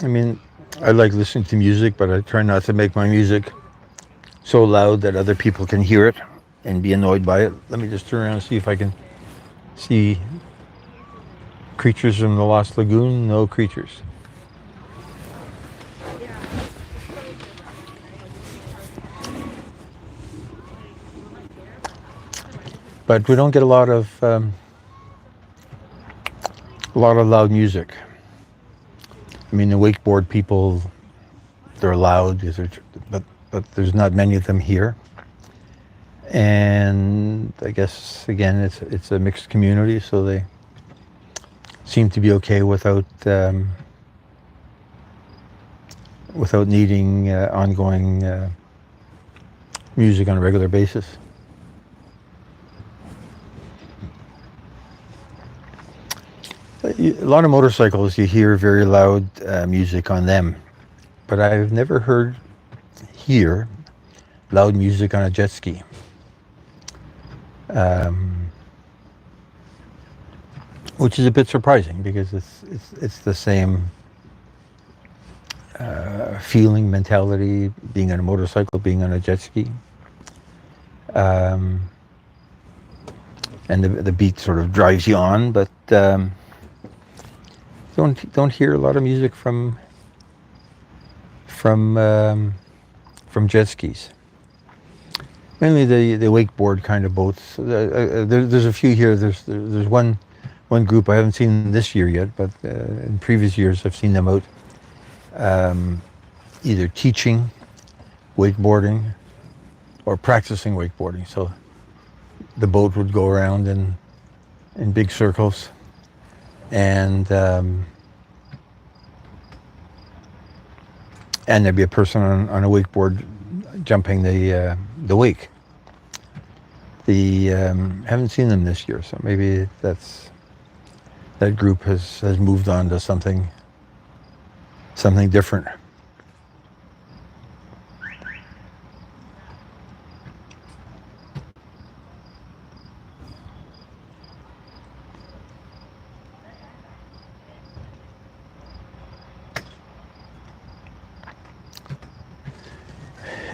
I mean, I like listening to music, but I try not to make my music so loud that other people can hear it and be annoyed by it. Let me just turn around and see if I can see creatures from the Lost Lagoon. No creatures. But we don't get a lot of loud music. I mean, the wakeboard people, they're loud, but there's not many of them here. And I guess again, it's a mixed community, so they seem to be okay without needing ongoing music on a regular basis. A lot of motorcycles, you hear very loud music on them, but I've never heard here loud music on a jet ski. Which is a bit surprising because it's the same feeling, mentality, being on a motorcycle, being on a jet ski. And the beat sort of drives you on, but don't hear a lot of music from jet skis. Mainly the wakeboard kind of boats. There's a few here. There's one group I haven't seen this year yet, but in previous years I've seen them out either teaching wakeboarding or practicing wakeboarding. So the boat would go around in big circles, and there'd be a person on a wakeboard jumping the wake. Haven't seen them this year, so maybe that group has moved on to something different.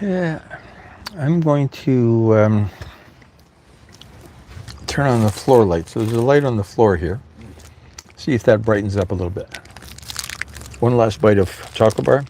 Yeah, I'm going to turn on the floor light. So there's a light on the floor here. See if that brightens up a little bit. One last bite of chocolate bar.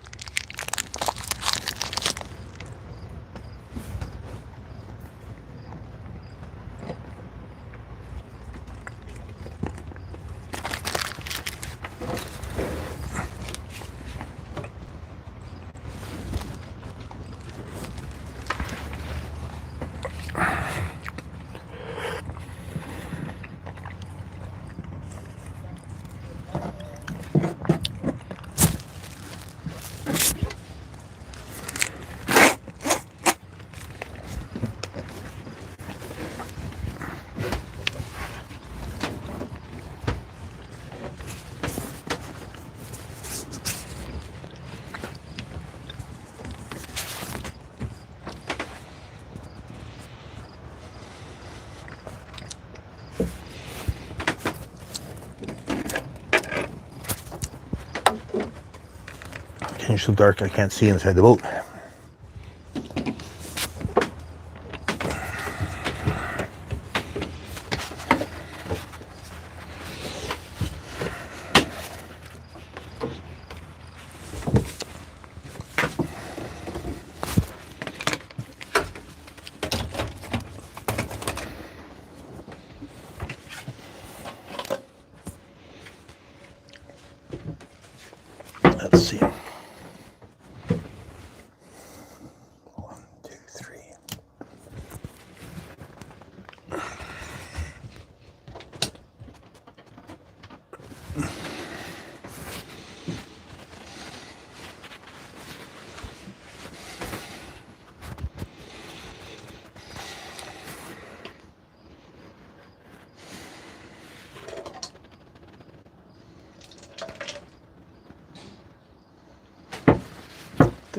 It's so dark I can't see inside the boat. Let's see. 1, 2, 3. The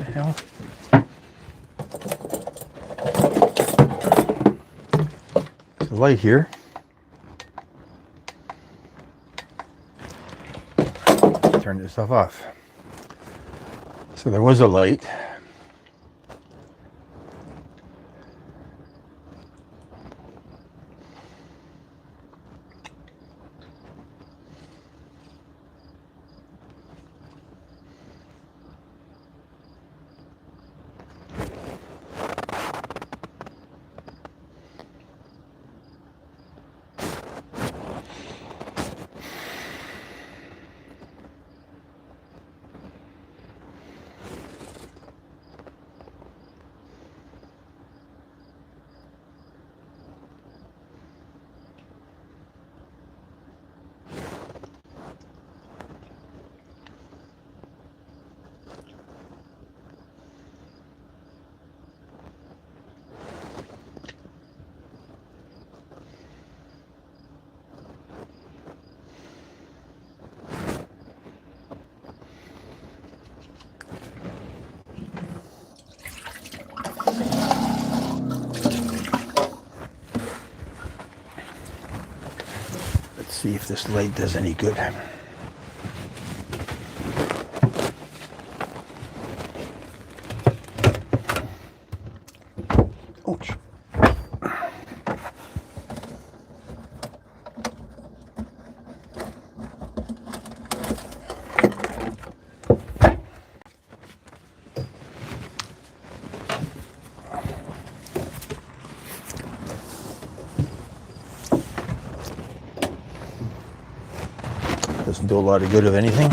hell? There's a light here. Turn this stuff off. So there was a light. See if this light does any good. Ouch. Doesn't do a lot of good of anything,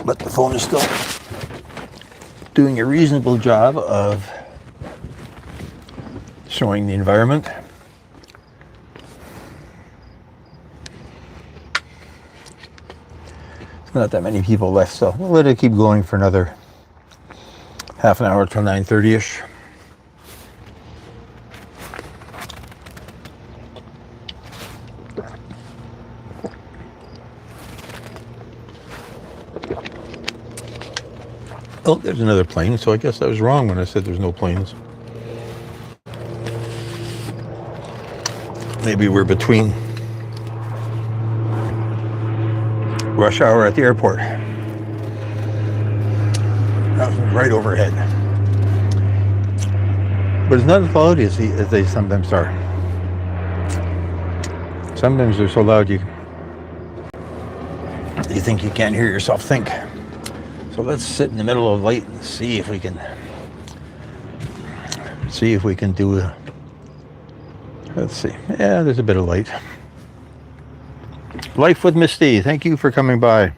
but the phone is still doing a reasonable job of showing the environment. There's not that many people left, so we'll let it keep going for another half an hour till 9:30ish. Oh, there's another plane, so I guess I was wrong when I said there's no planes. Maybe we're between rush hour at the airport. That was right overhead. But it's not as loud as they sometimes are. Sometimes they're so loud you think you can't hear yourself think. So let's sit in the middle of the light and see if we can do a, let's see. Yeah, there's a bit of light. Life with Misty, thank you for coming by.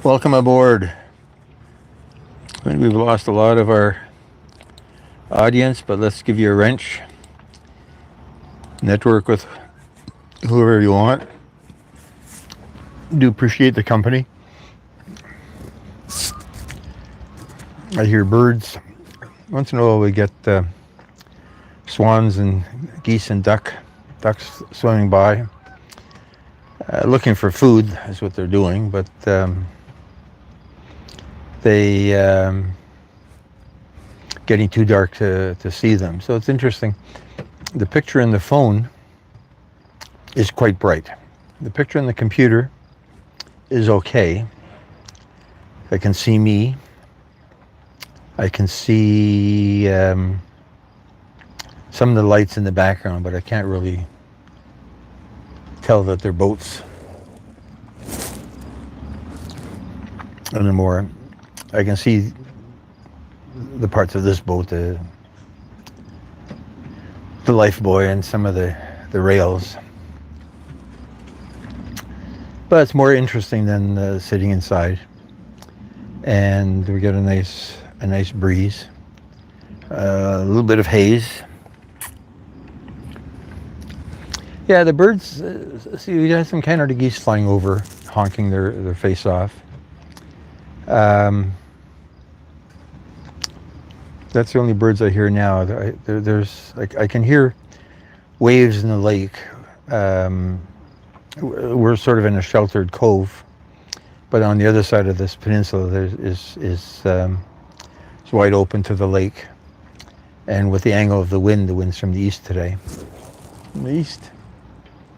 Welcome aboard. I think we've lost a lot of our audience, but let's give you a wrench. Network with whoever you want. Do appreciate the company. I hear birds. Once in a while we get swans and geese and ducks swimming by. Looking for food is what they're doing, but they getting too dark to see them. So it's interesting. The picture in the phone is quite bright. The picture in the computer is okay. I can see me. I can see some of the lights in the background, but I can't really tell that they're boats anymore. I can see the parts of this boat, the life buoy and some of the rails. But it's more interesting than sitting inside. And we get a nice breeze, a little bit of haze. Yeah, the birds. See, we had some Canada geese flying over, honking their face off. Um, that's the only birds I hear now. There's like I can hear waves in the lake. Um, we're sort of in a sheltered cove, but on the other side of this peninsula, there it's wide open to the lake. And with the angle of the wind's from the east today. From the east?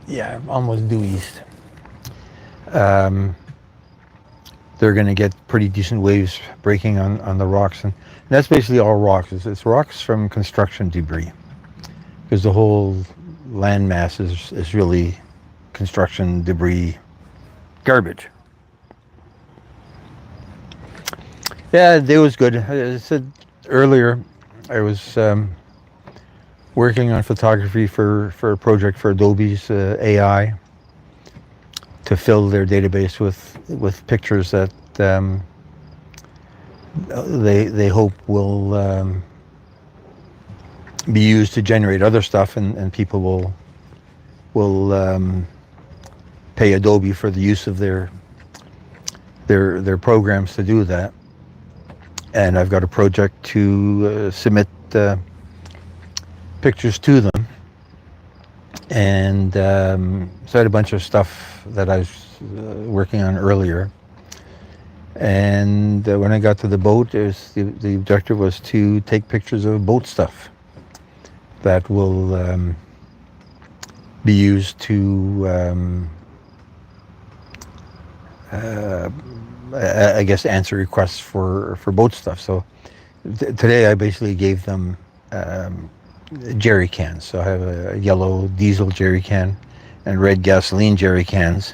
Yeah, almost due east. They're going to get pretty decent waves breaking on the rocks. And that's basically all rocks. It's rocks from construction debris. Because the whole land mass is really construction debris garbage. Yeah, the day was good. I said earlier, I was working on photography for a project for Adobe's AI to fill their database with pictures that they hope will be used to generate other stuff, and people will pay Adobe for the use of their programs to do that. And I've got a project to submit pictures to them. And so I had a bunch of stuff that I was working on earlier. And when I got to the boat, the objective was to take pictures of boat stuff that will be used to, I guess, answer requests for boat stuff. So today I basically gave them jerry cans. So I have a yellow diesel jerry can and red gasoline jerry cans.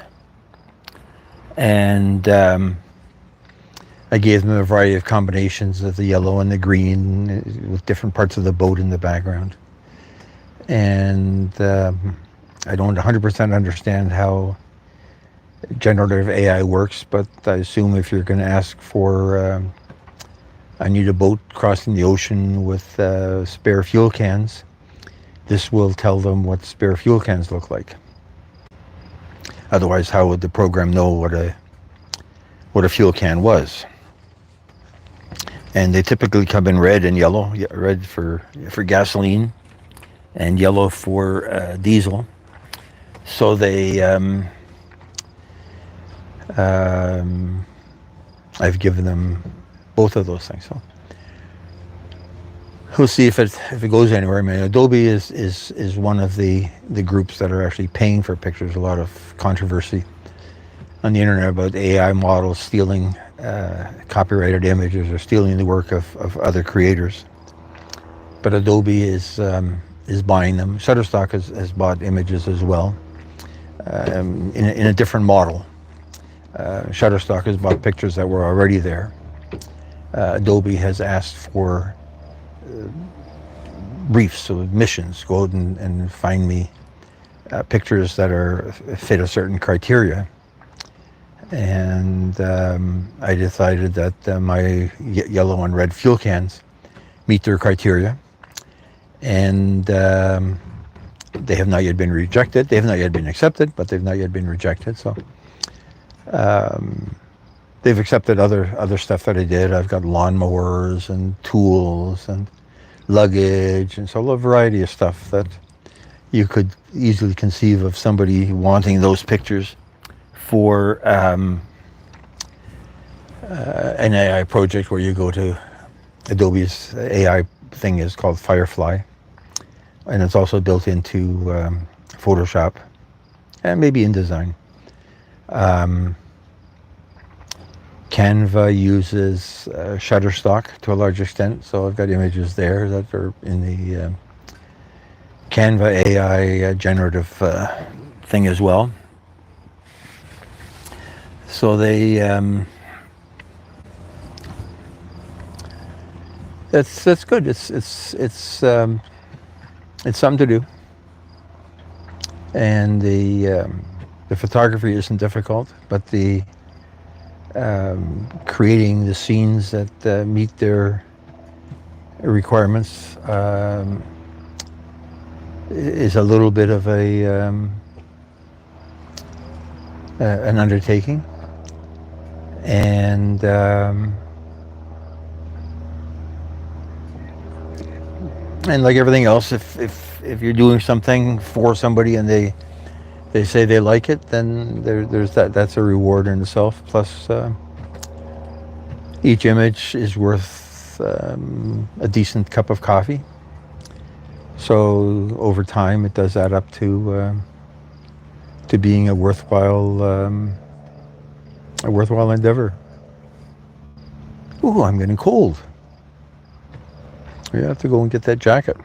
And I gave them a variety of combinations of the yellow and the green with different parts of the boat in the background. And I don't 100% understand how generative AI works, but I assume if you're going to ask for, I need a boat crossing the ocean with spare fuel cans, this will tell them what spare fuel cans look like. Otherwise, how would the program know what a fuel can was? And they typically come in red and yellow. Red for gasoline, and yellow for diesel. So they, I've given them both of those things. So we'll see if it goes anywhere. I mean, Adobe is one of the groups that are actually paying for pictures. A lot of controversy on the internet about AI models stealing copyrighted images or stealing the work of other creators. But Adobe is buying them. Shutterstock has bought images as well, in a different model. Shutterstock has bought pictures that were already there. Adobe has asked for briefs, so missions. Go out and find me pictures that fit a certain criteria. And I decided that my yellow and red fuel cans meet their criteria. And they have not yet been rejected. They have not yet been accepted, but they've not yet been rejected. So they've accepted other stuff that I did. I've got lawnmowers and tools and luggage, and so a variety of stuff that you could easily conceive of somebody wanting those pictures for an AI project where you go to Adobe's AI thing is called Firefly, and it's also built into Photoshop and maybe InDesign. Canva uses Shutterstock to a large extent, so I've got images there that are in the Canva AI generative thing as well. So they that's good. It's something to do, and the photography isn't difficult, but the creating the scenes that meet their requirements is a little bit of an undertaking, and like everything else, if you're doing something for somebody and they say they like it, then there's that's a reward in itself. Plus, each image is worth a decent cup of coffee. So over time, it does add up to being a worthwhile endeavor. Ooh, I'm getting cold. We have to go and get that jacket.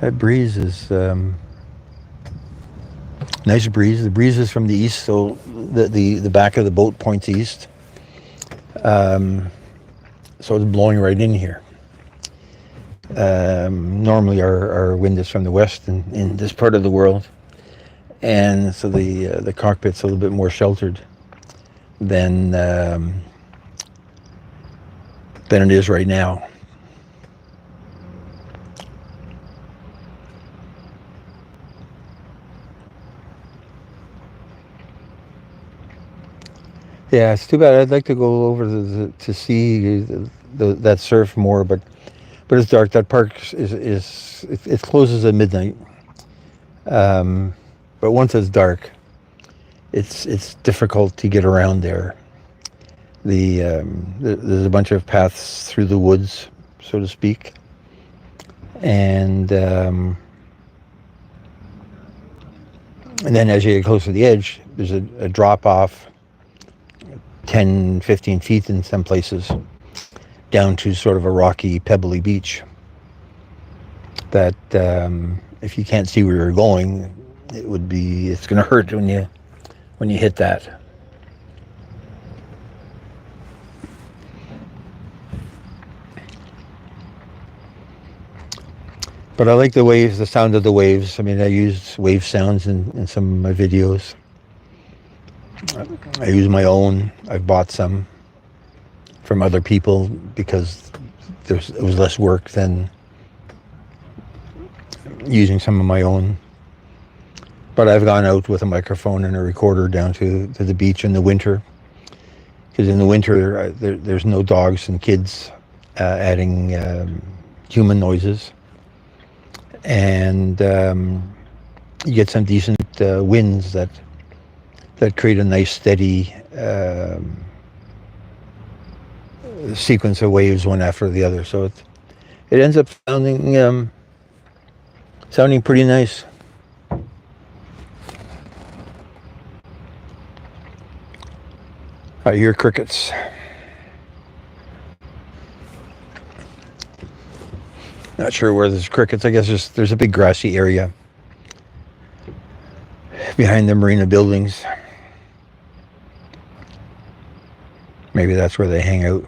That breeze is nice breeze. The breeze is from the east, so the back of the boat points east. So it's blowing right in here. Normally our wind is from the west in this part of the world, and so the cockpit's a little bit more sheltered than it is right now. Yeah, it's too bad. I'd like to go over to see that surf more, but it's dark. That park it closes at midnight. But once it's dark, it's difficult to get around there. There's a bunch of paths through the woods, so to speak, and then as you get close to the edge, there's a drop off 10, 15 feet in some places down to sort of a rocky, pebbly beach that if you can't see where you're going, it's going to hurt when you hit that. But I like the waves, the sound of the waves. I mean, I used wave sounds in some of my videos. I use my own. I've bought some from other people because it was less work than using some of my own. But I've gone out with a microphone and a recorder down to the beach in the winter, because in the winter there's no dogs and kids adding human noises, and you get some decent winds that create a nice steady sequence of waves one after the other. So it ends up sounding pretty nice. I hear crickets. Not sure where there's crickets. I guess there's a big grassy area behind the marina buildings. Maybe that's where they hang out.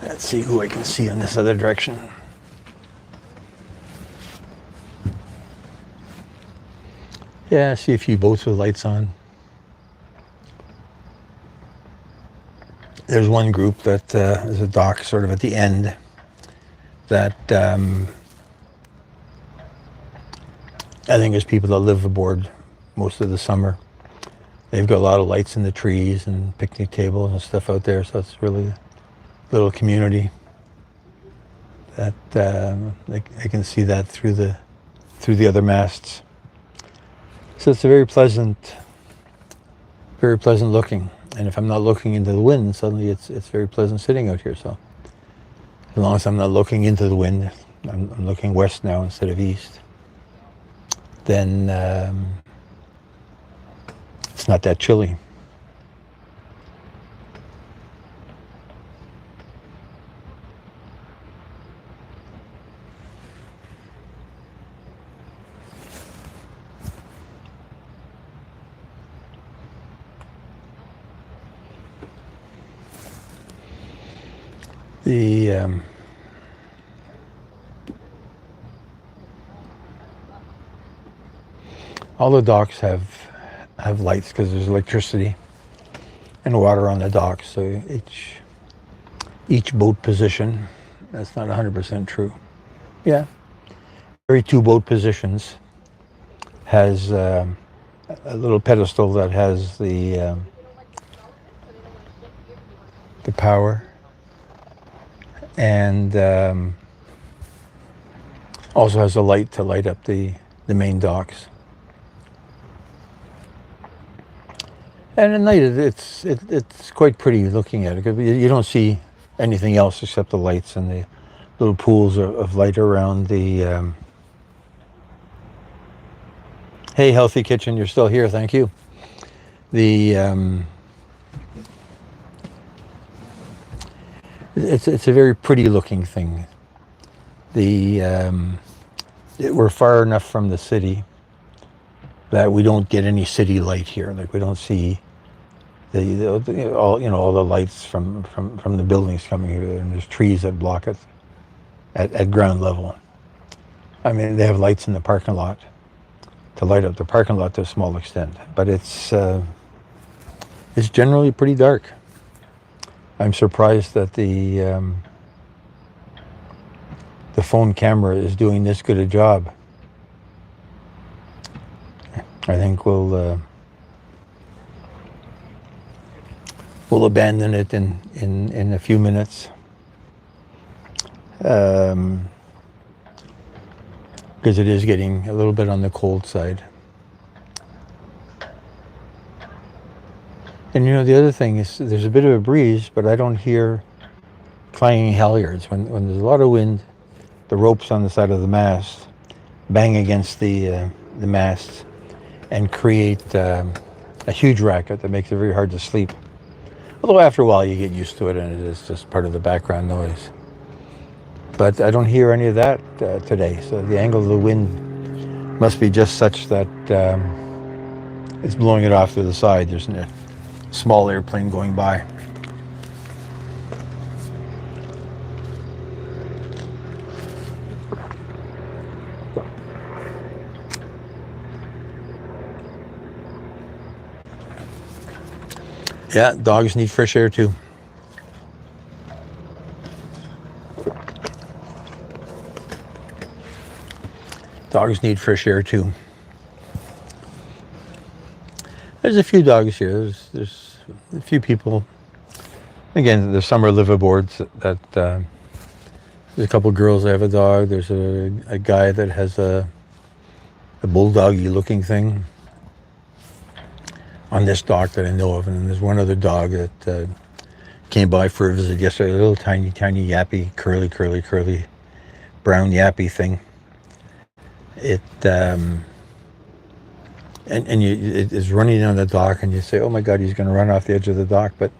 Let's see who I can see in this other direction. Yeah, I see a few boats with lights on. There's one group that is a dock sort of at the end that I think is people that live aboard most of the summer. They've got a lot of lights in the trees and picnic tables and stuff out there, so it's really a little community that I can see that through the other masts. So it's a very pleasant looking. And if I'm not looking into the wind, suddenly it's very pleasant sitting out here. So as long as I'm not looking into the wind, I'm looking west now instead of east, then it's not that chilly. The all the docks have lights because there's electricity and water on the docks. So each boat position, that's not 100% true. Yeah, every two boat positions has a little pedestal that has the power, and also has a light to light up the main docks. And at night, it's quite pretty looking at it, because you don't see anything else except the lights and the little pools of light around the. Hey, Healthy Kitchen, you're still here. Thank you. It's a very pretty looking thing. We're far enough from the city that we don't get any city light here. Like, we don't see all the lights from the buildings coming here, and there's trees that block it at ground level. I mean, they have lights in the parking lot to light up the parking lot to a small extent, but it's generally pretty dark. I'm surprised that the phone camera is doing this good a job. I think we'll abandon it in a few minutes, because it is getting a little bit on the cold side. And the other thing is, there's a bit of a breeze, but I don't hear clanging halyards. When there's a lot of wind, the ropes on the side of the mast bang against the masts and create a huge racket that makes it very hard to sleep. Although after a while you get used to it, and it is just part of the background noise. But I don't hear any of that today. So the angle of the wind must be just such that it's blowing it off to the side. There's a small airplane going by. Yeah, dogs need fresh air too. Dogs need fresh air too. There's a few dogs here. There's a few people. Again, there's some are liveaboards that there's a couple of girls that have a dog. There's a guy that has a bulldoggy looking thing on this dock that I know of, and then there's one other dog that came by for a visit yesterday. A little tiny yappy, curly brown yappy thing. It is running on the dock, and you say, "Oh my God, he's going to run off the edge of the dock." But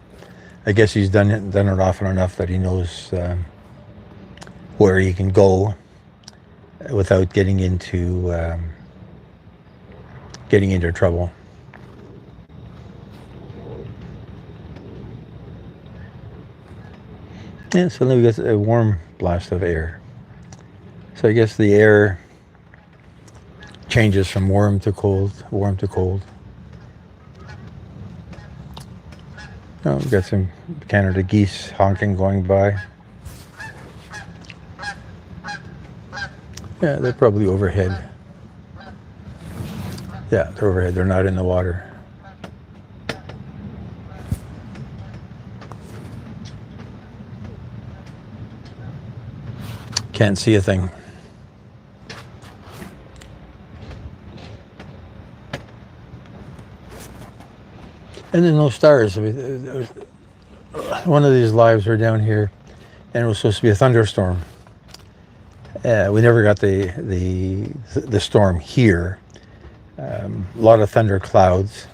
I guess he's done it often enough that he knows where he can go without getting into trouble. Yeah, so then we get a warm blast of air. So I guess the air changes from warm to cold. Oh, we've got some Canada geese honking going by. Yeah, they're probably overhead. Yeah, they're overhead. They're not in the water. Can't see a thing. And then those stars. One of these lives were down here, and it was supposed to be a thunderstorm. We never got the storm here. A lot of thunder clouds,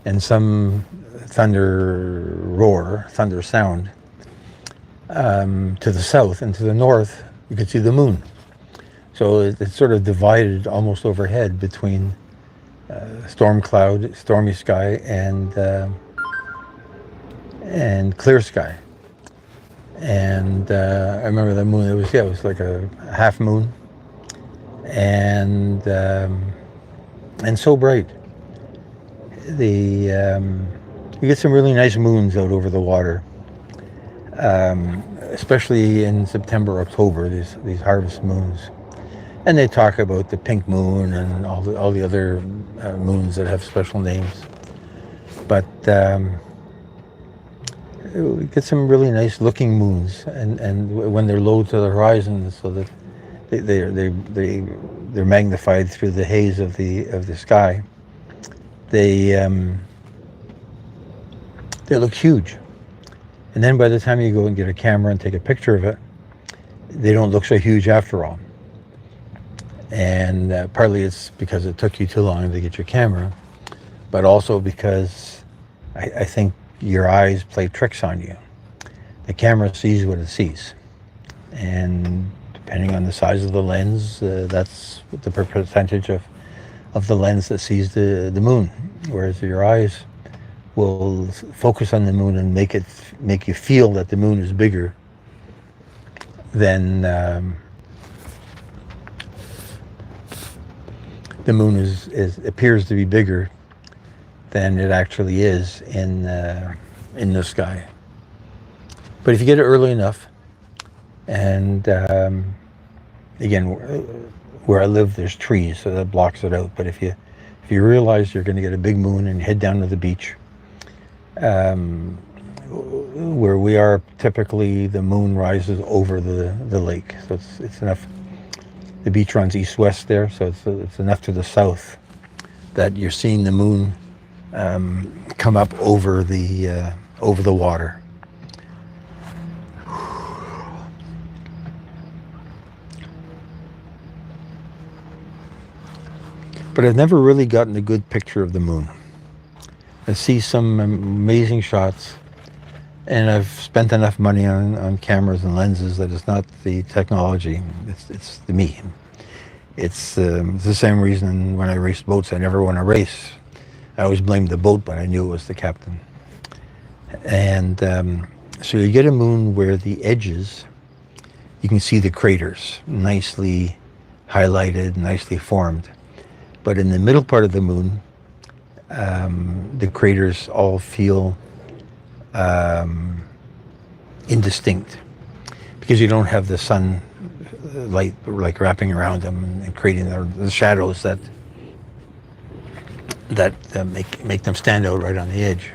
and some thunder sound. To the south and to the north, you could see the moon. So it's sort of divided almost overhead between stormy sky and clear sky. And I remember the moon. It was like a half moon, and so bright. You get some really nice moons out over the water, especially in September, October. These harvest moons, and they talk about the pink moon and all the other moons that have special names. But we get some really nice looking moons, and when they're low to the horizon, so that they're magnified through the haze of the sky. They look huge, and then by the time you go and get a camera and take a picture of it, they don't look so huge after all. And partly it's because it took you too long to get your camera, but also because I think your eyes play tricks on you. The camera sees what it sees, and depending on the size of the lens, that's the percentage of the lens that sees the moon. Whereas your eyes will focus on the moon and make you feel that the moon is bigger than the moon appears to be bigger than it actually is in the sky. But if you get it early enough, and again, where I live, there's trees, so that blocks it out. But if you realize you're going to get a big moon and head down to the beach, where we are, typically the moon rises over the lake, so it's enough. The beach runs east-west there, so it's enough to the south that you're seeing the moon come up over the water. But I've never really gotten a good picture of the moon. I see some amazing shots, and I've spent enough money on cameras and lenses that it's not the technology, it's the me. It's the same reason when I raced boats, I never won a race. I always blamed the boat, but I knew it was the captain. And so you get a moon where the edges, you can see the craters, nicely highlighted, nicely formed. But in the middle part of the moon, the craters all feel indistinct because you don't have the sun light like wrapping around them and creating the shadows that make them stand out right on the edge.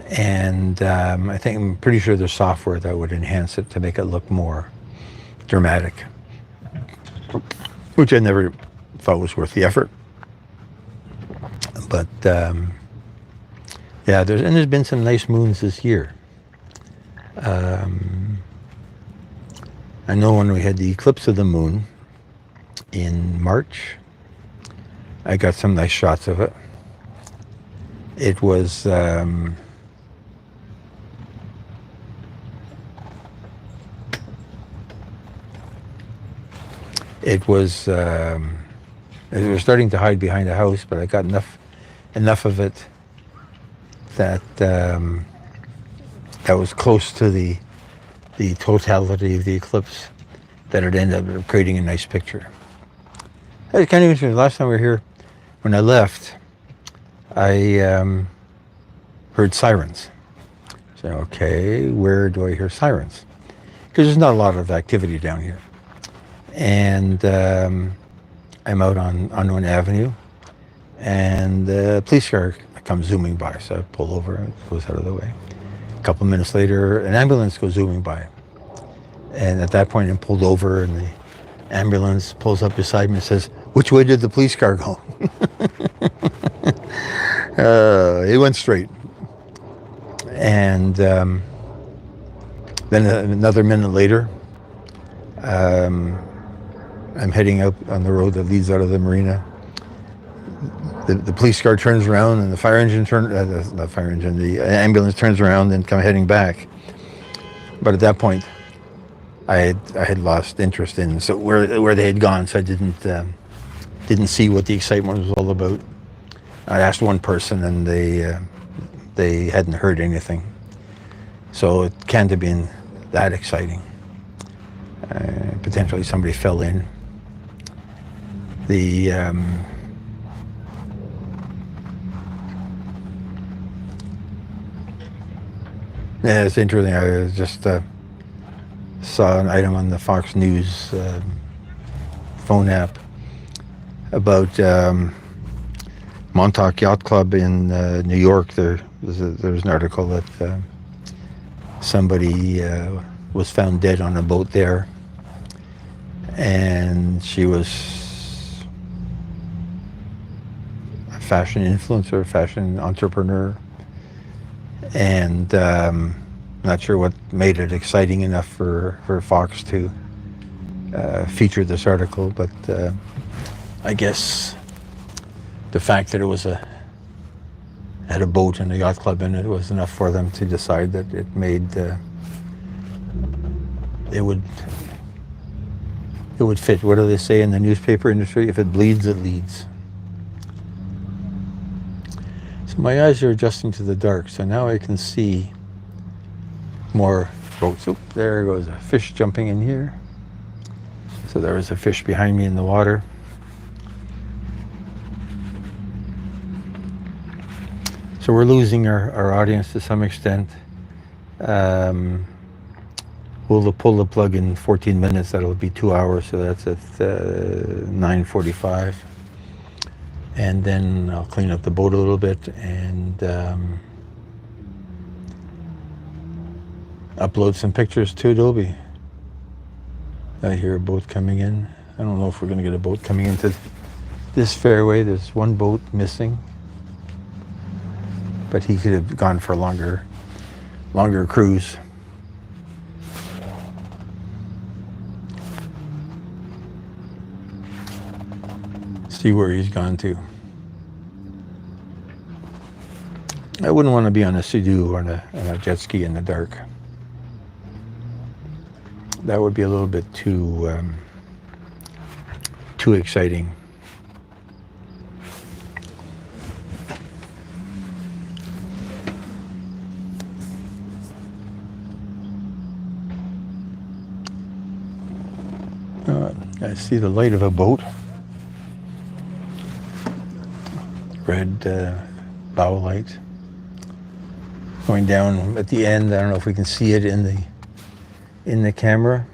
And I'm pretty sure there's software that would enhance it to make it look more dramatic, which I never thought was worth the effort. But yeah, there's been some nice moons this year. I know when we had the eclipse of the moon in March, I got some nice shots of it. It was it was starting to hide behind a house, but I got enough of it that that was close to the totality of the eclipse that it ended up creating a nice picture. It's kind of interesting. The last time we were here, when I left, I heard sirens. So, okay, where do I hear sirens? Because there's not a lot of activity down here. And I'm out on Unwin Avenue, and the police car comes zooming by. So I pull over and it goes out of the way. A couple of minutes later, an ambulance goes zooming by. And at that point, I pulled over, and the ambulance pulls up beside me and says, "Which way did the police car go?" It went straight. And then another minute later, I'm heading out on the road that leads out of the marina. The police car turns around, and the ambulance turns around and come heading back. But at that point, I had lost interest in where they had gone, so I didn't see what the excitement was all about. I asked one person, and they hadn't heard anything. So it can't have been that exciting. Potentially somebody fell in. The yeah, it's interesting. I just saw an item on the Fox News phone app about Montauk Yacht Club in New York. There's an article that somebody was found dead on a boat there, and she was a fashion influencer, fashion entrepreneur, and not sure what made it exciting enough for Fox to feature this article, but I guess the fact that it was had a boat and a yacht club in it was enough for them to decide that it made it would fit. What do they say in the newspaper industry? If it bleeds, it leads. So my eyes are adjusting to the dark, so now I can see more boats. Oh, there goes a fish jumping in here. So there is a fish behind me in the water. So we're losing our audience to some extent. We'll pull the plug in 14 minutes. That'll be 2 hours, so that's at 9:45. And then I'll clean up the boat a little bit and upload some pictures to Adobe. I hear a boat coming in. I don't know if we're going to get a boat coming into this fairway. There's one boat missing, but he could have gone for a longer cruise. See where he's gone to. I wouldn't want to be on a Sea-Doo or on a jet ski in the dark. That would be a little bit too exciting. I see the light of a boat. Red bow light going down at the end. I don't know if we can see it in the camera.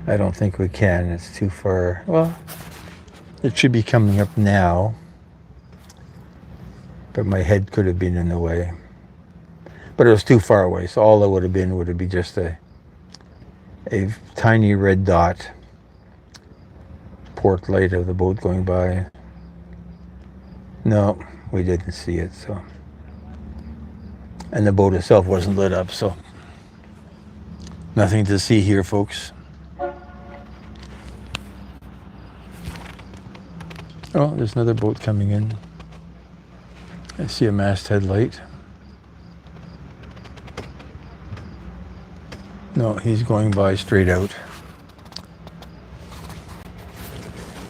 I don't think we can. It's too far. Well, it should be coming up now, but my head could have been in the way. But it was too far away, so all it would have been just a tiny red dot, port light of the boat going by. No, we didn't see it, so. And the boat itself wasn't lit up, so nothing to see here, folks. Oh, there's another boat coming in. I see a masthead light. No, he's going by straight out.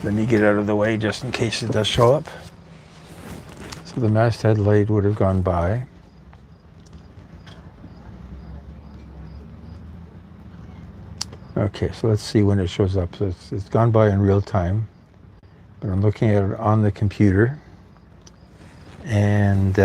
Let me get out of the way just in case it does show up. So the masthead light would have gone by. Okay, so let's see when it shows up. So it's gone by in real time, but I'm looking at it on the computer, and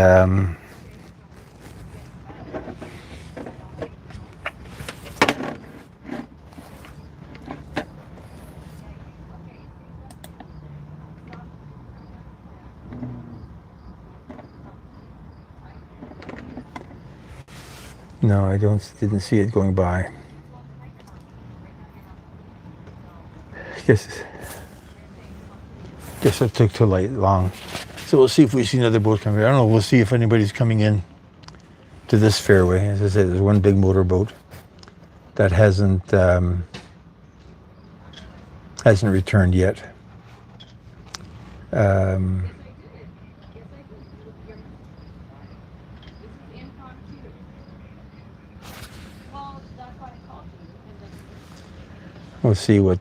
no, I didn't see it going by. Guess it took too long. So we'll see if we see another boat coming. I don't know. We'll see if anybody's coming in to this fairway. As I said, there's one big motorboat that hasn't returned yet. We'll see what.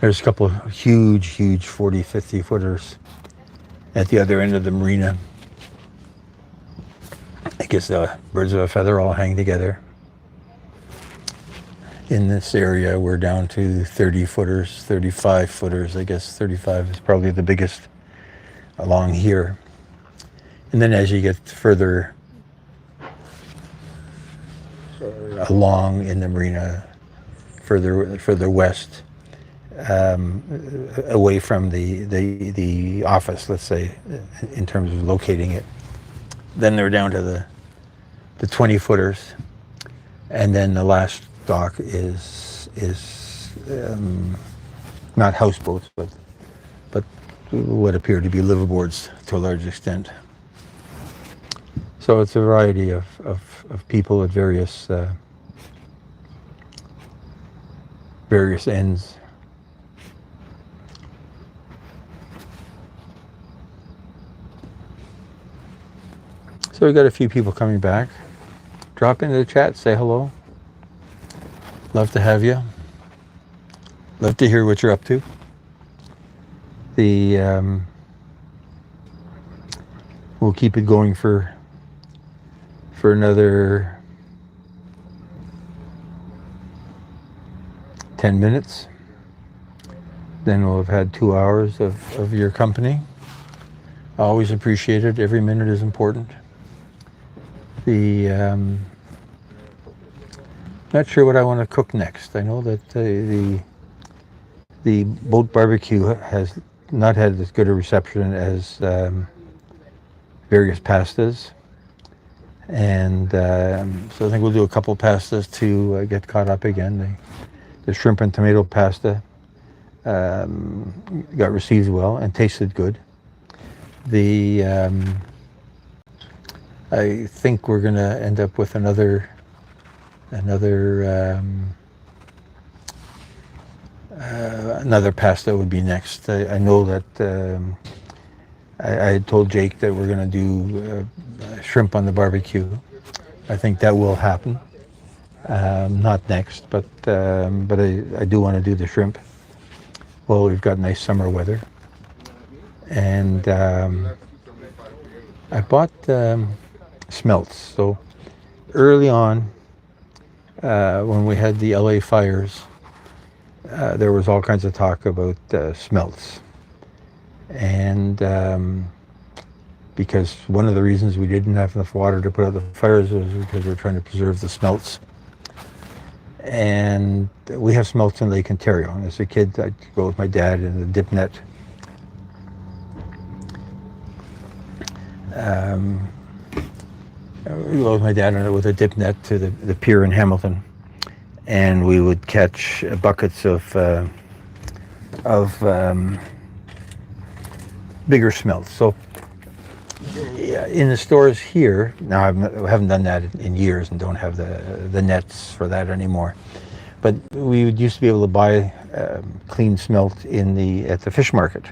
There's a couple of huge 40, 50 footers at the other end of the marina. guess the birds of a feather all hang together. In this area, we're down to 30 footers, 35 footers. I guess 35 is probably the biggest along here. And then as you get further along in the marina, further west, away from the office, let's say, in terms of locating it, then they're down to the 20 footers, and then the last dock is not houseboats, but what appear to be liveaboards to a large extent. So it's a variety of people at various ends. So we got a few people coming back. Drop into the chat, say hello. Love to have you. Love to hear what you're up to. We'll keep it going for another 10 minutes. Then we'll have had 2 hours of your company. I always appreciate it. Every minute is important. Not sure what I want to cook next. I know that the boat barbecue has not had as good a reception as various pastas, and so I think we'll do a couple pastas to get caught up again. The shrimp and tomato pasta got received well and tasted good. I think we're going to end up with another pasta would be next. I know that I had told Jake that we're going to do shrimp on the barbecue. I think that will happen. Not next, but I do want to do the shrimp. Well, we've got nice summer weather, and I bought smelts. So early on, when we had the LA fires, there was all kinds of talk about smelts. And because one of the reasons we didn't have enough water to put out the fires was because we were trying to preserve the smelts. And we have smelts in Lake Ontario. And as a kid, I'd go with my dad in the dip net. We go with my dad with a dip net to the pier in Hamilton, and we would catch buckets of bigger smelts. So in the stores here now, I haven't done that in years and don't have the nets for that anymore. But we used to be able to buy clean smelt at the fish market,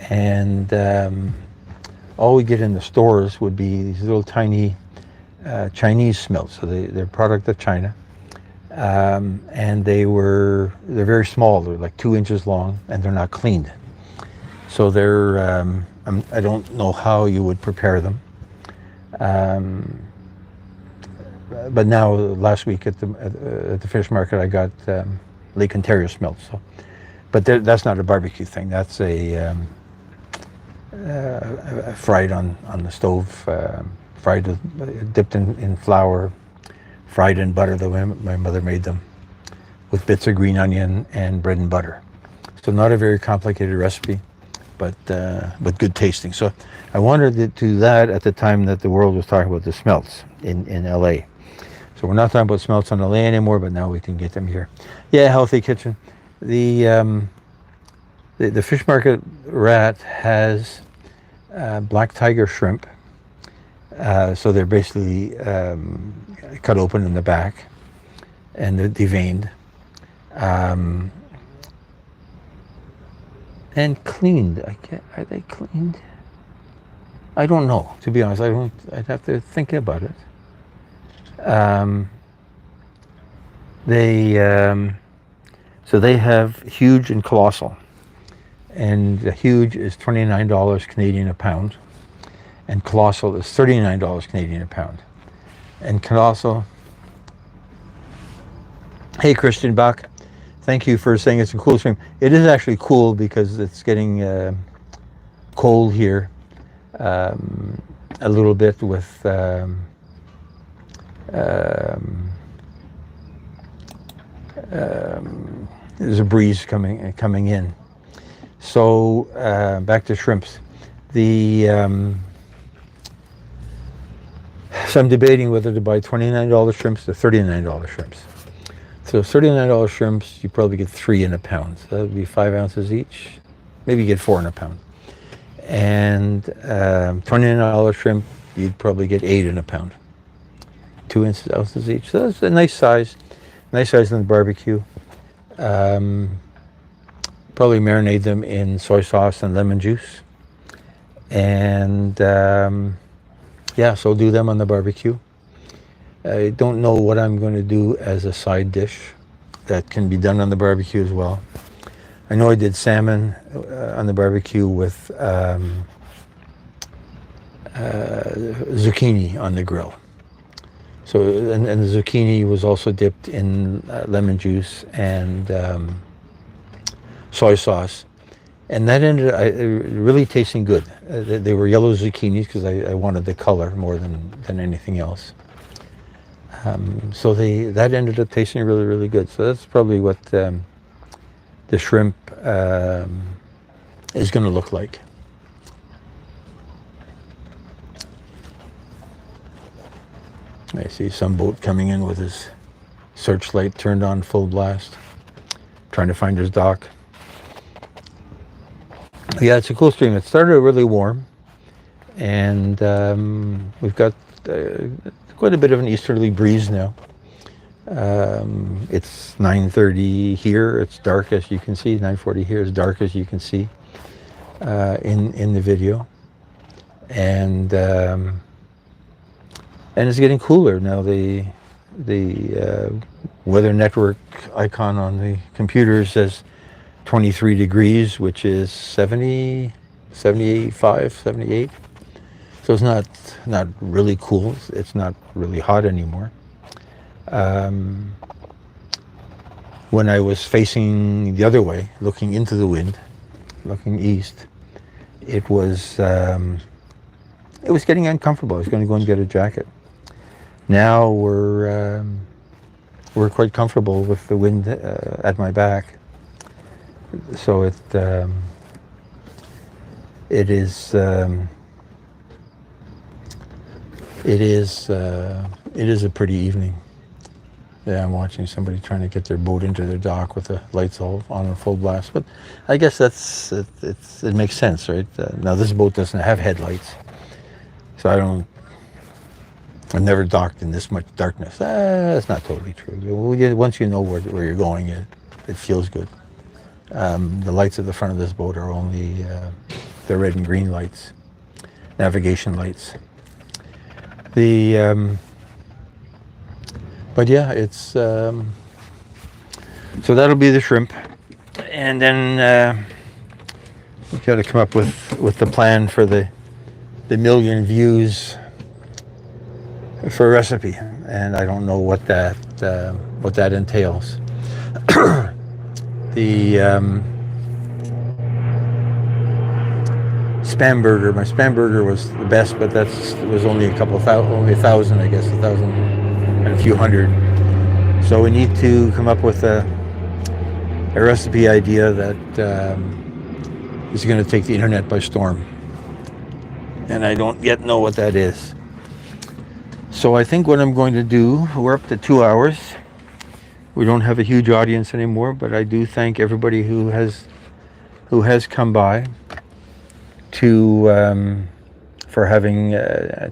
and all we get in the stores would be these little tiny Chinese smelts. So they're a product of China, and they're very small. They're like 2 inches long, and they're not cleaned. So I don't know how you would prepare them. But now, last week at the fish market, I got Lake Ontario smelt. So, but that's not a barbecue thing. That's a fried on the stove, dipped in flour, fried in butter. The way my mother made them, with bits of green onion and bread and butter. So not a very complicated recipe, but good tasting. So I wanted to do that at the time that the world was talking about the smelts in LA. So we're not talking about smelts on LA anymore, but now we can get them here. Yeah, Healthy Kitchen. The fish market rat has black tiger shrimp. So they're basically cut open in the back and they're deveined and cleaned. Are they cleaned? I don't know, to be honest. I'd have to think about it. So they have huge and colossal. And the huge is $29 Canadian a pound. and Colossal is $39 Canadian a pound. And Colossal, hey Christian Bach, thank you for saying it's a cool stream. It is actually cool because it's getting cold here a little bit with there's a breeze coming in. So back to shrimps. So I'm debating whether to buy $29 shrimps or $39 shrimps. So $39 shrimps, you probably get 3 in a pound. So that would be 5 ounces each. Maybe you get 4 in a pound. And $29 shrimp, you'd probably get 8 in a pound. 2 ounces each. So that's a nice size in the barbecue. Probably marinate them in soy sauce and lemon juice. And yeah, so do them on the barbecue. I don't know what I'm going to do as a side dish. That can be done on the barbecue as well. I know I did salmon on the barbecue with zucchini on the grill. So, and the zucchini was also dipped in lemon juice and soy sauce. And that ended up really tasting good. They were yellow zucchinis because I wanted the color more than anything else. So that ended up tasting really, really good. So that's probably what the shrimp is going to look like. I see some boat coming in with his searchlight turned on full blast, trying to find his dock. Yeah, it's a cool stream. It started really warm, and we've got quite a bit of an easterly breeze now. It's 9:30 here. It's dark as you can see. 9:40 here. It's dark as you can see in the video, and it's getting cooler now. The weather network icon on the computer says 23 degrees, which is 70, 75, 78. So it's not really cool. It's not really hot anymore. When I was facing the other way, looking into the wind, looking east, it was getting uncomfortable. I was going to go and get a jacket. Now we're quite comfortable with the wind at my back. So it is a pretty evening. Yeah, I'm watching somebody trying to get their boat into their dock with the lights all on in full blast. But I guess it makes sense, right? Now this boat doesn't have headlights, so I've never docked in this much darkness. That's not totally true. Once you know where you're going, it feels good. The lights at the front of this boat are only the red and green lights, navigation lights. But yeah, it's so that'll be the shrimp, and then we've got to come up with the plan for the million views for a recipe, and I don't know what that entails. The spam burger. My spam burger was the best, but it was only only 1,000, I guess, 1,000 and a few hundred. So we need to come up with a recipe idea that is going to take the internet by storm, and I don't yet know what that is. So I think what I'm going to do, we're up to 2 hours. We don't have a huge audience anymore, but I do thank everybody who has come by for having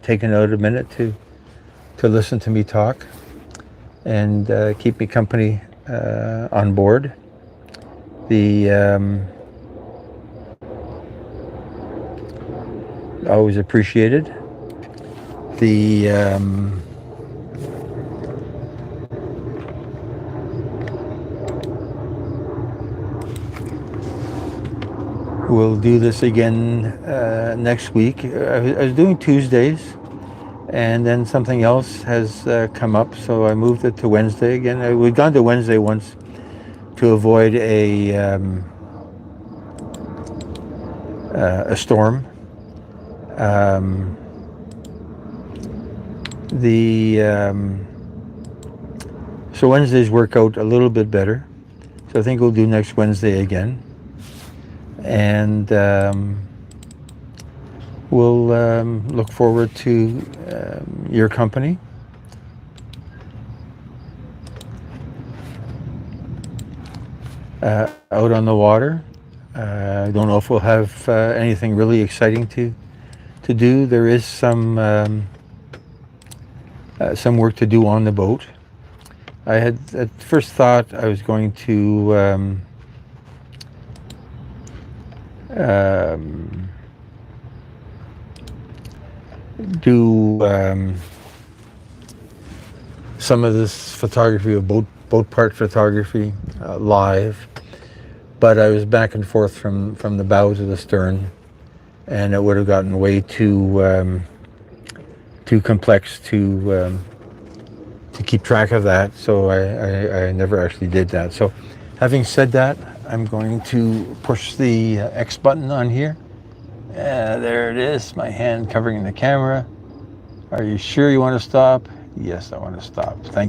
taken out a minute to listen to me talk and keep me company on board. Always appreciated. We'll do this again next week. I was doing Tuesdays, and then something else has come up, so I moved it to Wednesday again. We'd gone to Wednesday once to avoid a storm. So Wednesdays work out a little bit better. So I think we'll do next Wednesday again, and we'll look forward to your company. Out on the water. I don't know if we'll have anything really exciting to do. There is some work to do on the boat. I had at first thought I was going to do some of this photography of boat part photography live, but I was back and forth from the bow to the stern, and it would have gotten way too complex to keep track of that, so I never actually did that. So having said that, I'm going to push the X button on here. There it is, my hand covering the camera. Are you sure you want to stop? Yes, I want to stop. Thank you.